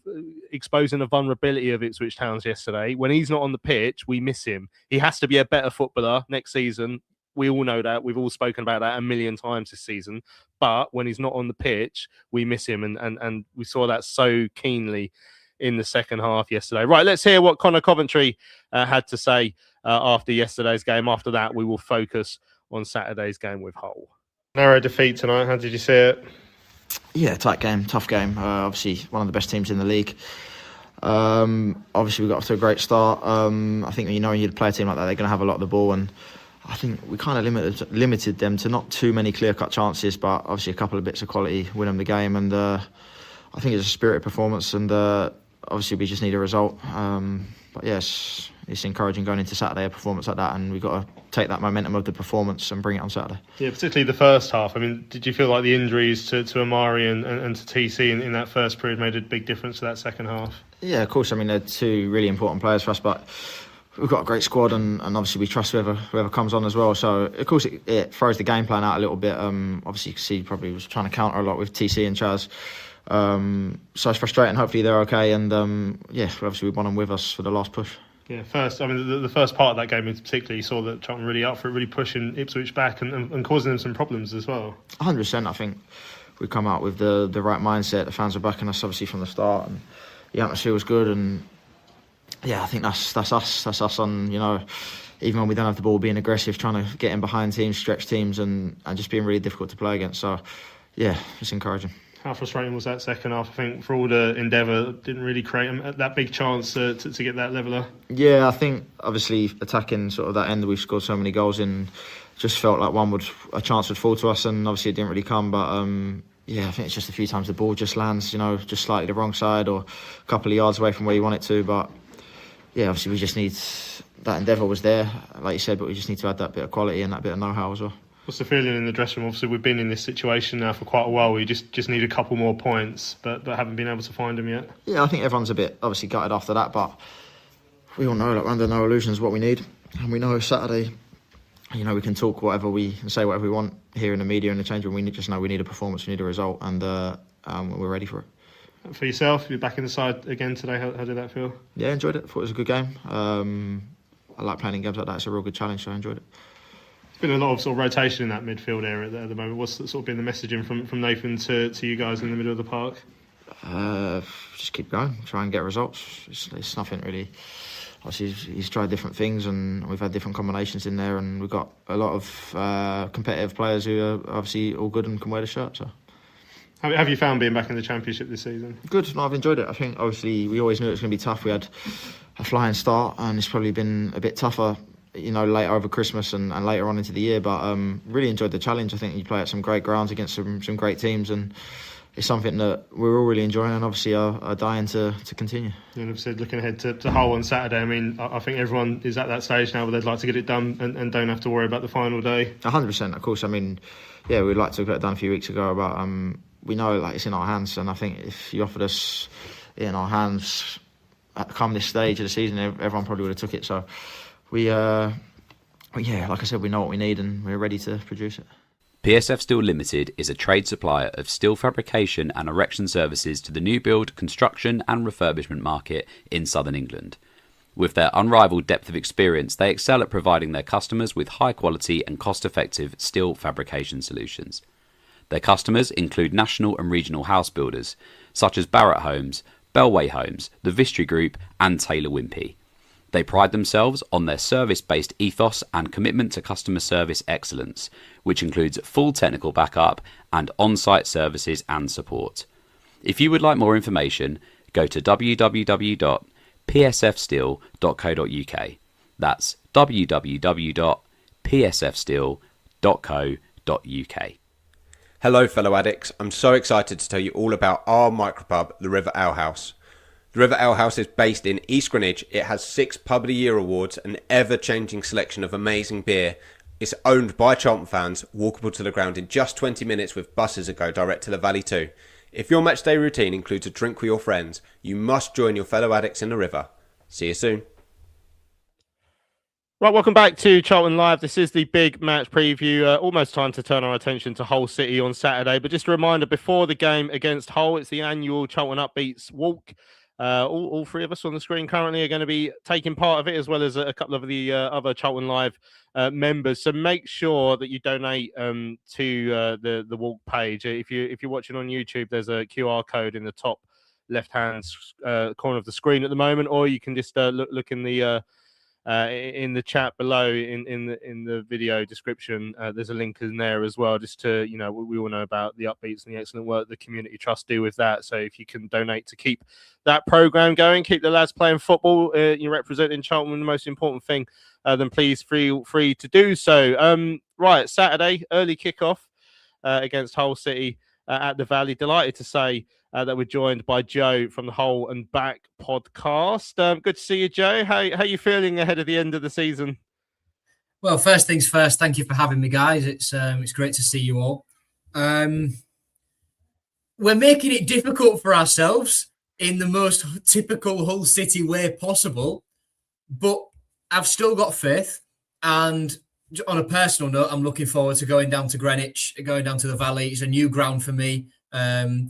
exposing the vulnerability of Ipswich Town yesterday. When he's not on the pitch, we miss him. He has to be a better footballer next season. We all know that. We've all spoken about that a million times this season. But when he's not on the pitch, we miss him. And we saw that so keenly in the second half yesterday. Right, let's hear what Conor Coventry had to say after yesterday's game. After that, we will focus on Saturday's game with Hull. Narrow defeat tonight. How did you see it? Yeah, tight game, tough game. Obviously, one of the best teams in the league. Obviously, we got off to a great start. I think when you play a team like that, they're going to have a lot of the ball, and I think we kind of limited them to not too many clear-cut chances, but obviously a couple of bits of quality win them the game. And I think it's a spirited performance, and obviously we just need a result. But yes, it's encouraging going into Saturday, a performance like that, and we've got to take that momentum of the performance and bring it on Saturday. Yeah, particularly the first half. I mean, did you feel like the injuries to Amari and to TC in that first period made a big difference to that second half? Yeah, of course. I mean, they're two really important players for us, but we've got a great squad, and obviously we trust whoever comes on as well. So, of course, it throws the game plan out a little bit. Obviously, you can see probably was trying to counter a lot with TC and Chaz. So it's frustrating. Hopefully they're okay, and obviously we want them with us for the last push. Yeah, the first part of that game in particular, you saw that Charlton really up for it, really pushing Ipswich back and causing them some problems as well. 100%. I think we come out with the right mindset. The fans are backing us obviously from the start, and the atmosphere was good. And yeah, I think that's us. That's us on, you know, even when we don't have the ball, being aggressive, trying to get in behind teams, stretch teams, and just being really difficult to play against. So yeah, it's encouraging. How frustrating was that second half? I think for all the endeavour, didn't really create that big chance to get that leveller. Yeah, I think obviously attacking sort of that end, we've scored so many goals in, just felt like a chance would fall to us, and obviously it didn't really come. But I think it's just a few times the ball just lands, you know, just slightly the wrong side or a couple of yards away from where you want it to. But yeah, obviously we just need, that endeavour was there, like you said, but we just need to add that bit of quality and that bit of know-how as well. What's the feeling in the dressing room? Obviously, we've been in this situation now for quite a while. We just need a couple more points, but haven't been able to find them yet. Yeah, I think everyone's a bit obviously gutted after that, but we all know that we're under no illusions what we need, and we know Saturday, we can talk whatever and say whatever we want here in the media and the change room. We just know we need a performance, we need a result, and we're ready for it. For yourself, you're back in the side again today. How did that feel? Yeah, enjoyed it. Thought it was a good game. I like playing in games like that. It's a real good challenge, so I enjoyed it. There's been a lot of sort of rotation in that midfield area at the moment. What's sort of been the messaging from Nathan to you guys in the middle of the park? Just keep going, try and get results. It's nothing really. Obviously, he's tried different things, and we've had different combinations in there, and we've got a lot of competitive players who are obviously all good and can wear the shirt. So, how have you found being back in the Championship this season? Good. No, I've enjoyed it. I think obviously we always knew it was going to be tough. We had a flying start, and it's probably been a bit tougher, later over Christmas and later on into the year. But really enjoyed the challenge. I think you play at some great grounds against some great teams, and it's something that we're all really enjoying, and obviously are dying to continue. And obviously looking ahead to Hull on Saturday, I mean, I think everyone is at that stage now where they'd like to get it done and don't have to worry about the final day. 100%, of course. I mean, yeah, we'd like to get it done a few weeks ago, but we know it's in our hands, and I think if you offered us it in our hands come this stage of the season, everyone probably would have took it. So we, like I said, we know what we need, and we're ready to produce it. PSF Steel Limited is a trade supplier of steel fabrication and erection services to the new build, construction and refurbishment market in southern England. With their unrivaled depth of experience, they excel at providing their customers with high quality and cost-effective steel fabrication solutions. Their customers include national and regional house builders, such as Barratt Homes, Bellway Homes, the Vistry Group and Taylor Wimpey. They pride themselves on their service-based ethos and commitment to customer service excellence, which includes full technical backup and on-site services and support. If you would like more information, go to www.psfsteel.co.uk. That's www.psfsteel.co.uk. Hello fellow addicts, I'm so excited to tell you all about our micropub, the River Ale House. The River Ale House is based in East Greenwich. It has 6 Pub of the Year awards, an ever-changing selection of amazing beer. It's owned by Charlton fans, walkable to the ground in just 20 minutes with buses that go direct to the Valley too. If your matchday routine includes a drink with your friends, you must join your fellow addicts in the River. See you soon. Right, welcome back to Charlton Live. This is the big match preview. Almost time to turn our attention to Hull City on Saturday. But just a reminder, before the game against Hull, it's the annual Charlton Upbeats Walk. All three of us on the screen currently are going to be taking part of it, as well as a couple of the other Charlton Live members. So make sure that you donate to the Walk page. If you're watching on YouTube, there's a QR code in the top left-hand corner of the screen at the moment, or you can just look in the chat below in the video description. There's a link in there as well, just to, we all know about the Upbeats and the excellent work the Community Trust do with that. So if you can donate to keep that program going, keep the lads playing football, you're representing Charlton, the most important thing, then please feel free to do so. Right, Saturday, early kickoff against Hull City at the Valley. Delighted to say that we're joined by Joe from the Whole and Back podcast. Good to see you, Joe. How are you feeling ahead of the end of the season? Well, first things first, thank you for having me, guys. It's great to see you all. We're making it difficult for ourselves in the most typical Hull City way possible, but I've still got faith. And on a personal note, I'm looking forward to going down to Greenwich, going down to the Valley. It's a new ground for me.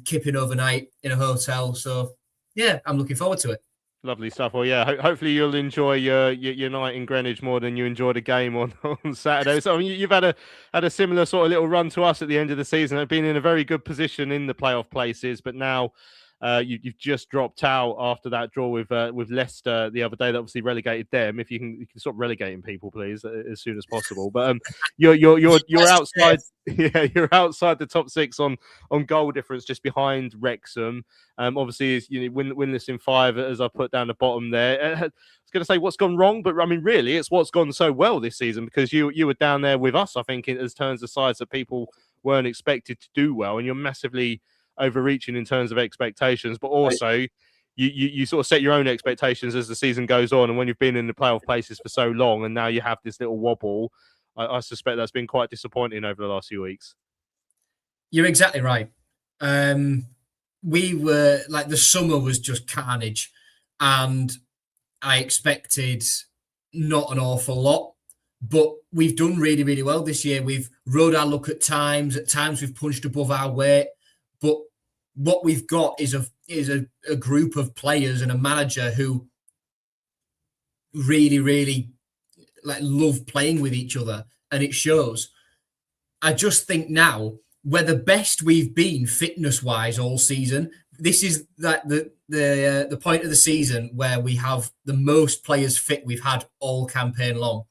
Kipping overnight in a hotel, so yeah, I'm looking forward to it. Lovely stuff. Well, yeah, hopefully you'll enjoy your night in Greenwich more than you enjoyed a game on Saturday. So I mean, you've had a similar sort of little run to us at the end of the season. I've been in a very good position in the playoff places, but now you've just dropped out after that draw with Leicester the other day. That obviously relegated them. If you can stop relegating people, please, as soon as possible. But you're outside. Yeah, you're outside the top 6 on goal difference, just behind Wrexham. Obviously, is winless in 5 as I put down the bottom there. I was going to say what's gone wrong, but I mean, really, it's what's gone so well this season, because you were down there with us. I think it has turned the sides that people weren't expected to do well, and you're massively overreaching in terms of expectations, but also you sort of set your own expectations as the season goes on. And when you've been in the playoff places for so long, and now you have this little wobble, I suspect that's been quite disappointing over the last few weeks. You're exactly right. We were like, the summer was just carnage, and I expected not an awful lot, but we've done really, really well this year. We've rode our luck at times. At times we've punched above our weight, but what we've got is a group of players and a manager who really, really like love playing with each other, and it shows. I just think now we're the best we've been fitness-wise all season. This is like the point of the season where we have the most players fit we've had all campaign long.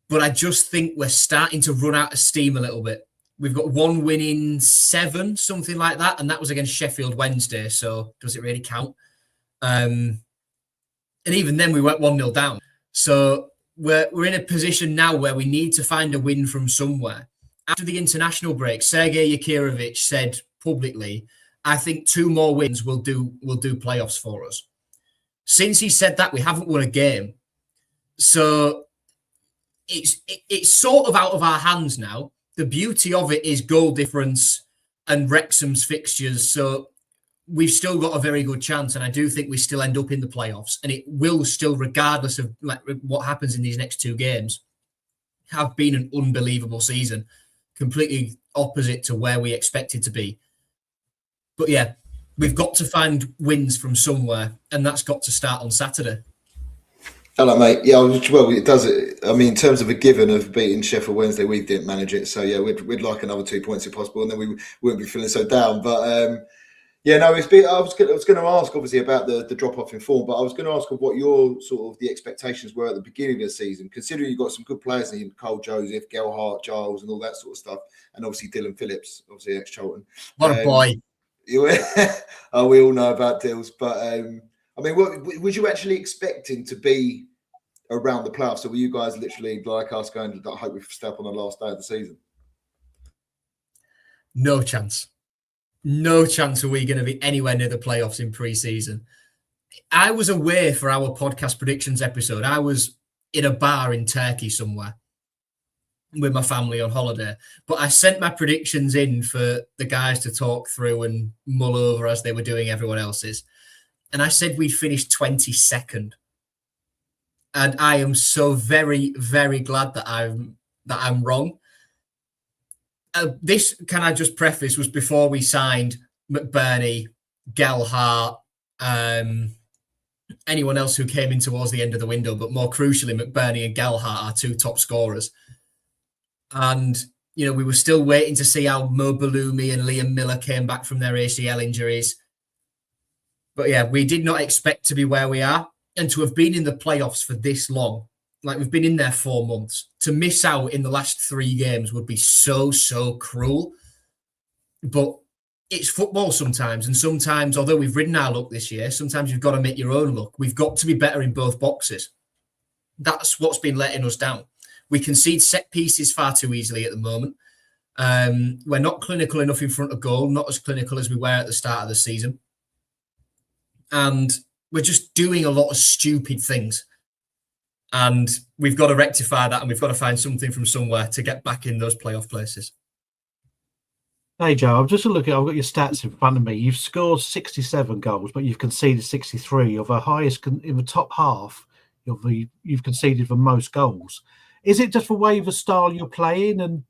But I just think we're starting to run out of steam a little bit. We've got 1 win in 7, something like that, and that was against Sheffield Wednesday. So does it really count? And even then, we went 1-0 down. So we're in a position now where we need to find a win from somewhere. After the international break, Sergei Yakirovich said publicly, "I think 2 more wins will do playoffs for us." Since he said that, we haven't won a game. So it's sort of out of our hands now. The beauty of it is goal difference and Wrexham's fixtures. So we've still got a very good chance, and I do think we still end up in the playoffs. And it will still, regardless of like what happens in these next 2 games, have been an unbelievable season, completely opposite to where we expected to be. But yeah, we've got to find wins from somewhere, and that's got to start on Saturday. Hello, mate. Yeah, well, it does. I mean, in terms of a given of beating Sheffield Wednesday, we didn't manage it. So yeah, we'd like another 2 points if possible, and then we wouldn't be feeling so down. But yeah, no, it's been, I was going to ask obviously about the drop off in form, but I was going to ask what your sort of the expectations were at the beginning of the season, considering you've got some good players in Cole Joseph, Gelhardt, Giles, and all that sort of stuff, and obviously Dylan Phillips, obviously ex Charlton. What a boy! Oh, we all know about Dills, but I mean, what was you actually expecting to be around the playoffs? Or were you guys literally like us going to hope we step on the last day of the season? No chance. No chance are we going to be anywhere near the playoffs in pre-season. I was away for our podcast predictions episode. I was in a bar in Turkey somewhere with my family on holiday, but I sent my predictions in for the guys to talk through and mull over as they were doing everyone else's. And I said we'd finish 22nd. And I am so very, very glad that I'm wrong. This, can I just preface, was before we signed McBurney, Gelhardt, anyone else who came in towards the end of the window, but more crucially, McBurney and Gelhardt, our 2 top scorers. And, you know, we were still waiting to see how Mo Balumi and Liam Miller came back from their ACL injuries. But yeah, we did not expect to be where we are. And to have been in the playoffs for this long, like we've been in there 4 months, to miss out in the last 3 games would be so, so cruel. But it's football sometimes. And sometimes, although we've ridden our luck this year, sometimes you've got to make your own luck. We've got to be better in both boxes. That's what's been letting us down. We concede set pieces far too easily at the moment. We're not clinical enough in front of goal, not as clinical as we were at the start of the season. And we're just doing a lot of stupid things. And we've got to rectify that, and we've got to find something from somewhere to get back in those playoff places. Hey, Joe, I'm just looking. I've got your stats in front of me. You've scored 67 goals, but you've conceded 63. You're the highest in the top half. You've conceded the most goals. Is it just the way the style you're playing,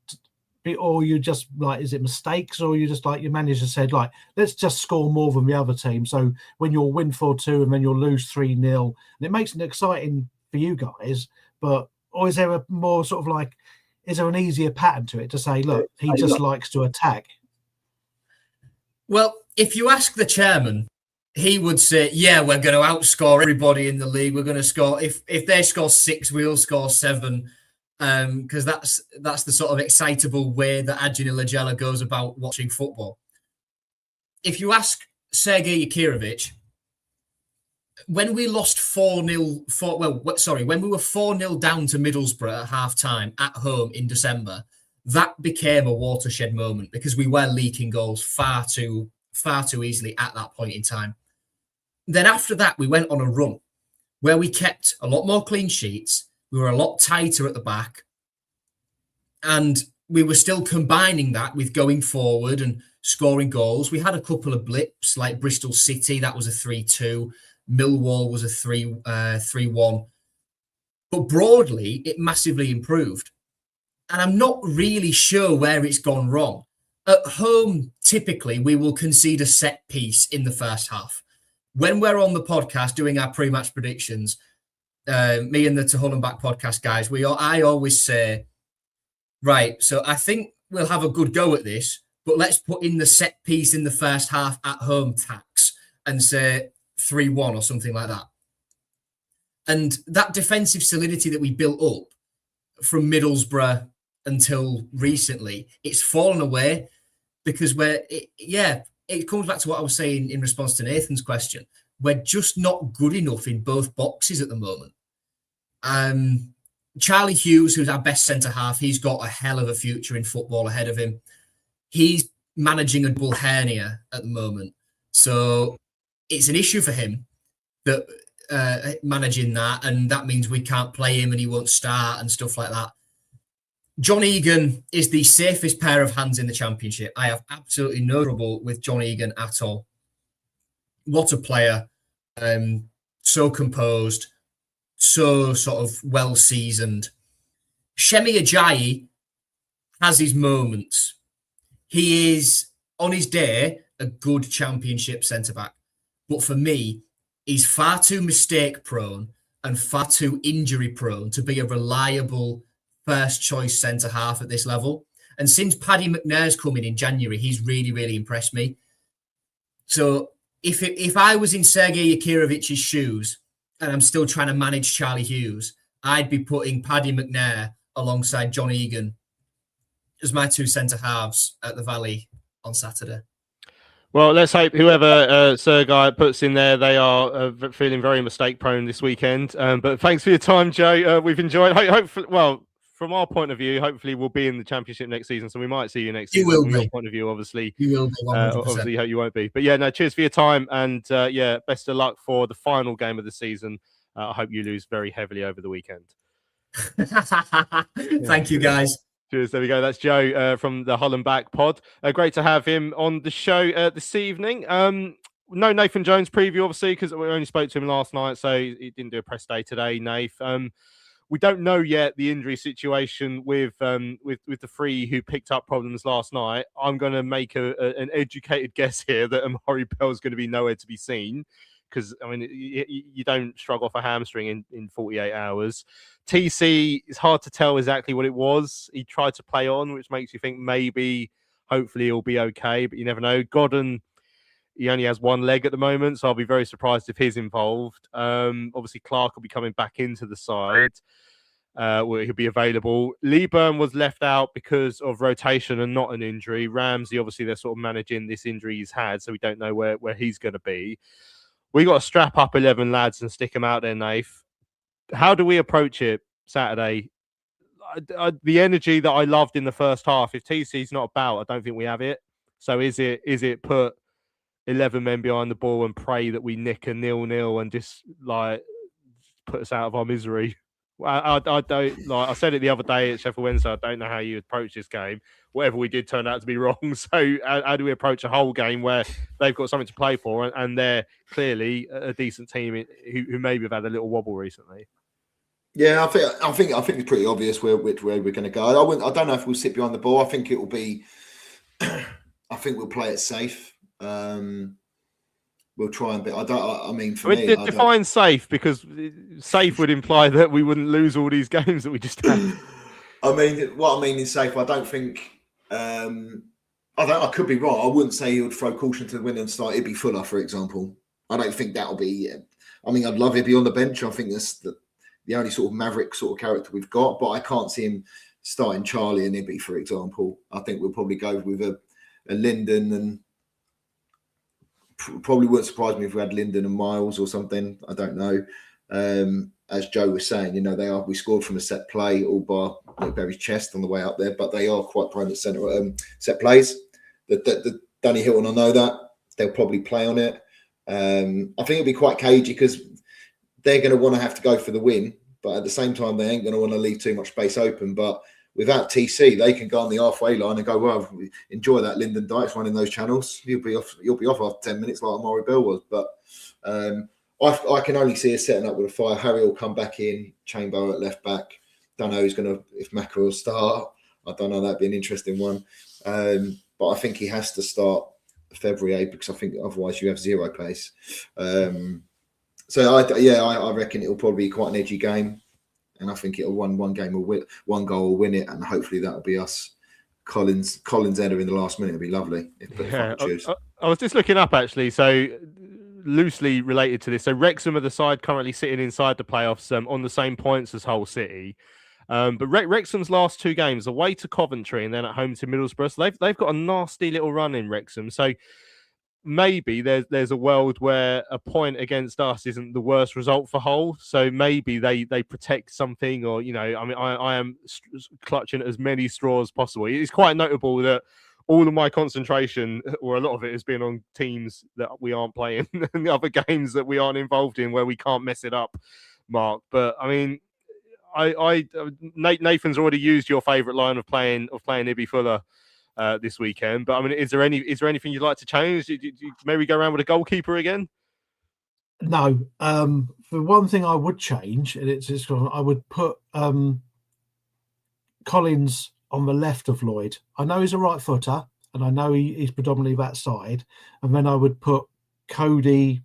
or you just like, is it mistakes, or you just like your manager said, like, let's just score more than the other team? So when you'll win 4-2 and then you'll lose 3-0, and it makes it exciting for you guys, or is there a more sort of like, is there an easier pattern to it to say, look, he just likes to attack? Well, if you ask the chairman, he would say, yeah, we're going to outscore everybody in the league. We're going to score, if they score 6, we'll score 7. Because that's the sort of excitable way that Adjin Ilagela goes about watching football. If you ask Sergei Yakirovich, when we lost 4-0, when we were 4-0 down to Middlesbrough at half-time at home in December, that became a watershed moment because we were leaking goals far too easily at that point in time. Then after that, we went on a run where we kept a lot more clean sheets. We were a lot tighter at the back. And we were still combining that with going forward and scoring goals. We had a couple of blips like Bristol City, that was a 3-2. Millwall was a 3-1. But broadly, it massively improved. And I'm not really sure where it's gone wrong. At home, typically, we will concede a set piece in the first half. When we're on the podcast doing our pre-match predictions, me and the To Hull and Back podcast guys, I always say, right, so I think we'll have a good go at this, but let's put in the set piece in the first half at home tax and say 3-1 or something like that. And that defensive solidity that we built up from Middlesbrough until recently, it's fallen away because it comes back to what I was saying in response to Nathan's question. We're just not good enough in both boxes at the moment. Charlie Hughes, who's our best centre-half, he's got a hell of a future in football ahead of him. He's managing a double hernia at the moment. So it's an issue for him that managing that, and that means we can't play him and he won't start and stuff like that. John Egan is the safest pair of hands in the Championship. I have absolutely no trouble with John Egan at all. What a player. So composed, so sort of well-seasoned. Shemi Ajayi has his moments. He is, on his day, a good Championship centre-back. But for me, he's far too mistake-prone and far too injury-prone to be a reliable first-choice centre-half at this level. And since Paddy McNair's come in January, he's really, really impressed me. So if I was in Sergei Yakirovic's shoes and I'm still trying to manage Charlie Hughes, I'd be putting Paddy McNair alongside John Egan as my two centre-halves at the Valley on Saturday. Well, let's hope whoever Sergei puts in there, they are feeling very mistake-prone this weekend. But thanks for your time, Joe. We've enjoyed. Hopefully, well, from our point of view, hopefully we'll be in the Championship next season, so we might see you next season. Will from be. your point of view, obviously. You will be. 100%. Obviously, hope you won't be. But yeah, no, cheers for your time, and best of luck for the final game of the season. I hope you lose very heavily over the weekend. Thank you, guys. Cheers. There we go. That's Joe from the Hull and Back pod. Great to have him on the show this evening. No Nathan Jones preview, obviously, because we only spoke to him last night, so he didn't do a press day today, Nath. We don't know yet the injury situation with the three who picked up problems last night. I'm going to make an educated guess here that Amari Bell is going to be nowhere to be seen, because I mean you don't shrug off a hamstring in 48 hours. TC, it's hard to tell exactly what it was. He tried to play on, which makes you think maybe, hopefully he'll be okay, but you never know. Godden, he only has one leg at the moment, so I'll be very surprised if he's involved. Obviously, Clark will be coming back into the side where he'll be available. Leeburn was left out because of rotation and not an injury. Ramsey, obviously, they're sort of managing this injury he's had, so we don't know where he's going to be. We got to strap up 11 lads and stick them out there, Nath. How do we approach it Saturday? The energy that I loved in the first half, if TC's not about, I don't think we have it. So is it put 11 men behind the ball and pray that we nick a 0-0 and just like put us out of our misery? I don't, like I said it the other day at Sheffield Wednesday, I don't know how you approach this game. Whatever we did turned out to be wrong. So how do we approach a whole game where they've got something to play for and they're clearly a decent team who maybe have had a little wobble recently? Yeah, I think it's pretty obvious which way we're going to go. I don't know if we'll sit behind the ball. I think it will be. I think we'll play it safe. We'll try and be. Define safe, because safe would imply that we wouldn't lose all these games that we just had. I mean, what I mean is safe. I don't think. I could be wrong. I wouldn't say he would throw caution to the wind and start. It'd be Fuller, for example. I don't think that'll be. I mean, I'd love it to be on the bench. I think that's the only sort of maverick sort of character we've got. But I can't see him starting Charlie and Ibby, for example. I think we'll probably go with a Linden, and probably wouldn't surprise me if we had Linden and Miles or something. I don't know. As Joe was saying, we scored from a set play, all bar Berry's chest on the way up there, but they are quite prone at centre set plays. The Danny Hilton, I know that they'll probably play on it. I think it'll be quite cagey because they're going to want to have to go for the win, but at the same time, they ain't going to want to leave too much space open. But without TC, they can go on the halfway line and go, well, enjoy that Lyndon Dykes running those channels. You'll be off after 10 minutes like Amari Bell was. But I can only see us setting up with a fire. Harry will come back in, Chamber at left back. Don't know if Macca will start. I don't know. That'd be an interesting one. But I think he has to start February, because I think otherwise you have zero pace. So I reckon it'll probably be quite an edgy game. And I think it'll one goal will win it, and hopefully that'll be us. Collins header in the last minute would be lovely. I was just looking up actually, so loosely related to this. So Wrexham are the side currently sitting inside the playoffs on the same points as Hull City. But Wrexham's last 2 games, away to Coventry and then at home to Middlesbrough. So they've got a nasty little run in Wrexham. So maybe there's a world where a point against us isn't the worst result for Hull. So maybe they protect something, or I am clutching at as many straws as possible. It's quite notable that all of my concentration, or a lot of it, has been on teams that we aren't playing and the other games that we aren't involved in where we can't mess it up, Mark. But I mean, Nathan's already used your favourite line of playing Ibby Fuller this weekend, but I mean, is there anything you'd like to change? Do you maybe go around with a goalkeeper again? No. The one thing I would change, and I would put Collins on the left of Lloyd. I know he's a right footer, and I know he's predominantly that side, and then I would put Cody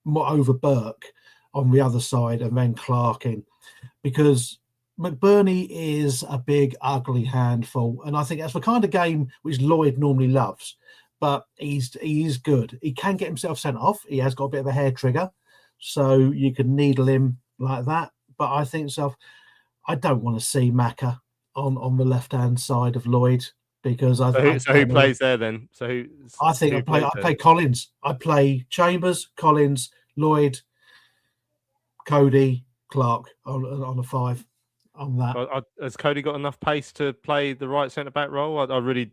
over Burke on the other side, and then Clark in, because McBurney is a big, ugly handful, and I think that's the kind of game which Lloyd normally loves. But he's good. He can get himself sent off. He has got a bit of a hair trigger, so you can needle him like that. But I think I don't want to see Macca on the left-hand side of Lloyd, because who plays there then? I play Collins. I play Chambers, Collins, Lloyd, Cody, Clark on a 5. On that, has Cody got enough pace to play the right centre back role? I'm really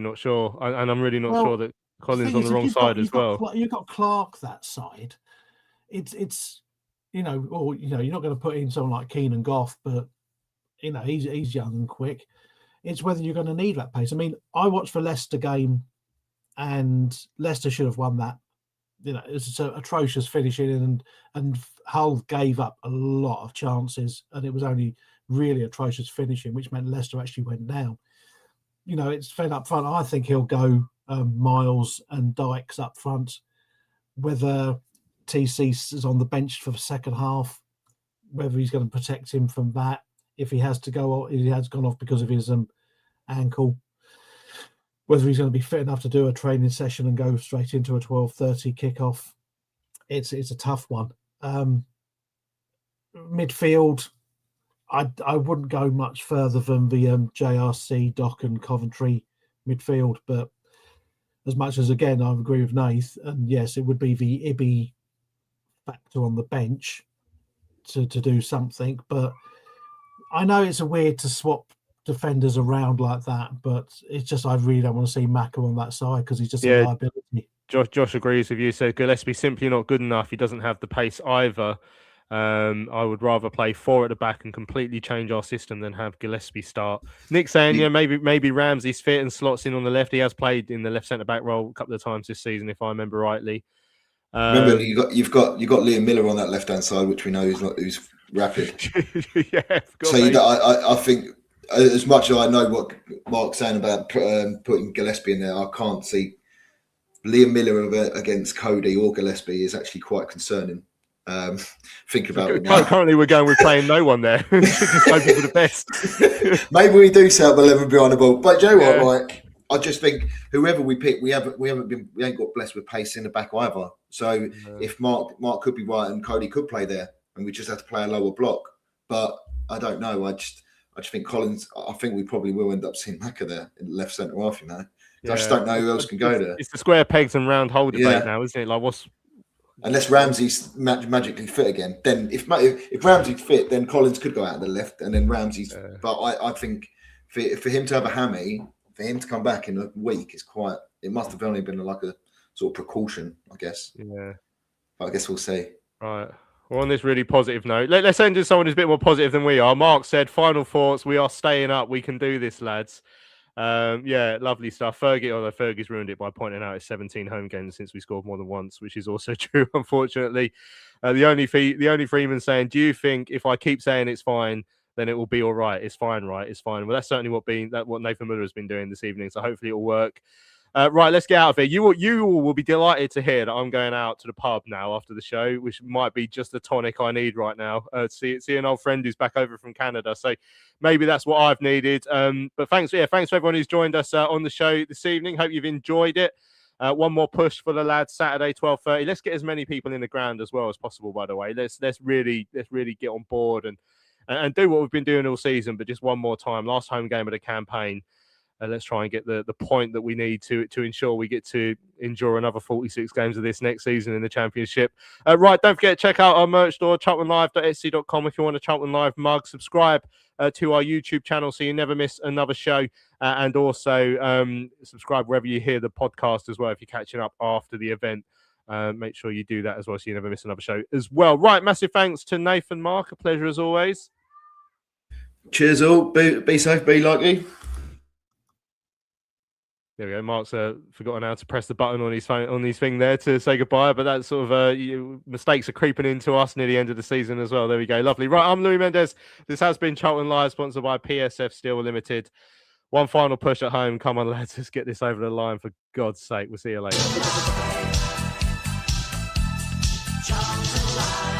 not sure, and I'm really not sure that Collins on the wrong side as well. You've got Clark that side. It's you're not going to put in someone like Keenan Goff, but he's young and quick. It's whether you're going to need that pace. I mean, I watched the Leicester game, and Leicester should have won that. It's an atrocious finishing, and Hull gave up a lot of chances, and it was only really atrocious finishing, which meant Leicester actually went down. It's fed up front. I think he'll go Miles and Dykes up front. Whether TC is on the bench for the second half, whether he's going to protect him from that, if he has to go, he has gone off because of his ankle. Whether he's going to be fit enough to do a training session and go straight into a 12:30 kickoff, it's a tough one. Midfield, I wouldn't go much further than the JRC, Dock and Coventry midfield, but as much as, again, I agree with Nath, and yes, it would be the Ibby factor on the bench to do something, but I know it's a weird to swap defenders around like that, but it's just, I really don't want to see Macca on that side, because he's just a liability. Josh agrees with you. So Gillespie's simply not good enough. He doesn't have the pace either. I would rather play 4 at the back and completely change our system than have Gillespie start. Nick saying, maybe Ramsey's fit and slots in on the left. He has played in the left centre back role a couple of times this season, if I remember rightly. Remember, you've got Liam Miller on that left hand side, which we know who's rapid. So I think, as much as I know what Mark's saying about putting Gillespie in there, I can't see Liam Miller against Cody or Gillespie is actually quite concerning. Think about it now. Currently, we're going with playing no one there. Just hoping for the best. Maybe we do set up 11 behind the ball, but you know what? Like, I just think whoever we pick, we ain't got blessed with pace in the back either. So if Mark could be right and Cody could play there, and we just have to play a lower block, but I don't know. I just think Collins. I think we probably will end up seeing Macca there in the left centre half. I just don't know who else can go there. It's the square pegs and round hole debate now, isn't it? Like, unless Ramsey's magically fit again, then if Ramsey's fit, then Collins could go out of the left, and then Ramsey's. But I think for him to have a hammy, for him to come back in a week is quite. It must have only been like a sort of precaution, I guess. Yeah. But I guess we'll see. Right. Well, on this really positive note, let's end with someone who's a bit more positive than we are. Mark said, final thoughts, we are staying up. We can do this, lads. Yeah, lovely stuff. Although Fergie's ruined it by pointing out it's 17 home games since we scored more than once, which is also true, unfortunately. The only Freeman saying, do you think if I keep saying it's fine, then it will be all right? It's fine, right? It's fine. Well, that's certainly what Nathan Muller has been doing this evening. So hopefully it will work. Right, let's get out of here. You all will be delighted to hear that I'm going out to the pub now after the show, which might be just the tonic I need right now. See an old friend who's back over from Canada, so maybe that's what I've needed. But thanks for everyone who's joined us on the show this evening. Hope you've enjoyed it. One more push for the lads, Saturday 12:30. Let's get as many people in the ground as well as possible. By the way, let's really get on board and do what we've been doing all season, but just one more time. Last home game of the campaign. Let's try and get the point that we need to ensure we get to endure another 46 games of this next season in the Championship. Right, don't forget to check out our merch store, charltonlive.etsy.com, if you want a Charlton Live mug. Subscribe to our YouTube channel so you never miss another show. And also subscribe wherever you hear the podcast as well if you're catching up after the event. Make sure you do that as well so you never miss another show as well. Right, massive thanks to Nathan, Mark. A pleasure as always. Cheers all. Be safe, be lucky. There we go. Mark's forgotten how to press the button on his phone, on his thing there to say goodbye. But that's sort of mistakes are creeping into us near the end of the season as well. There we go. Lovely. Right, I'm Louis Mendes. This has been Charlton Live, sponsored by PSF Steel Limited. One final push at home. Come on, lads. Let's get this over the line for God's sake. We'll see you later. Charlton Live.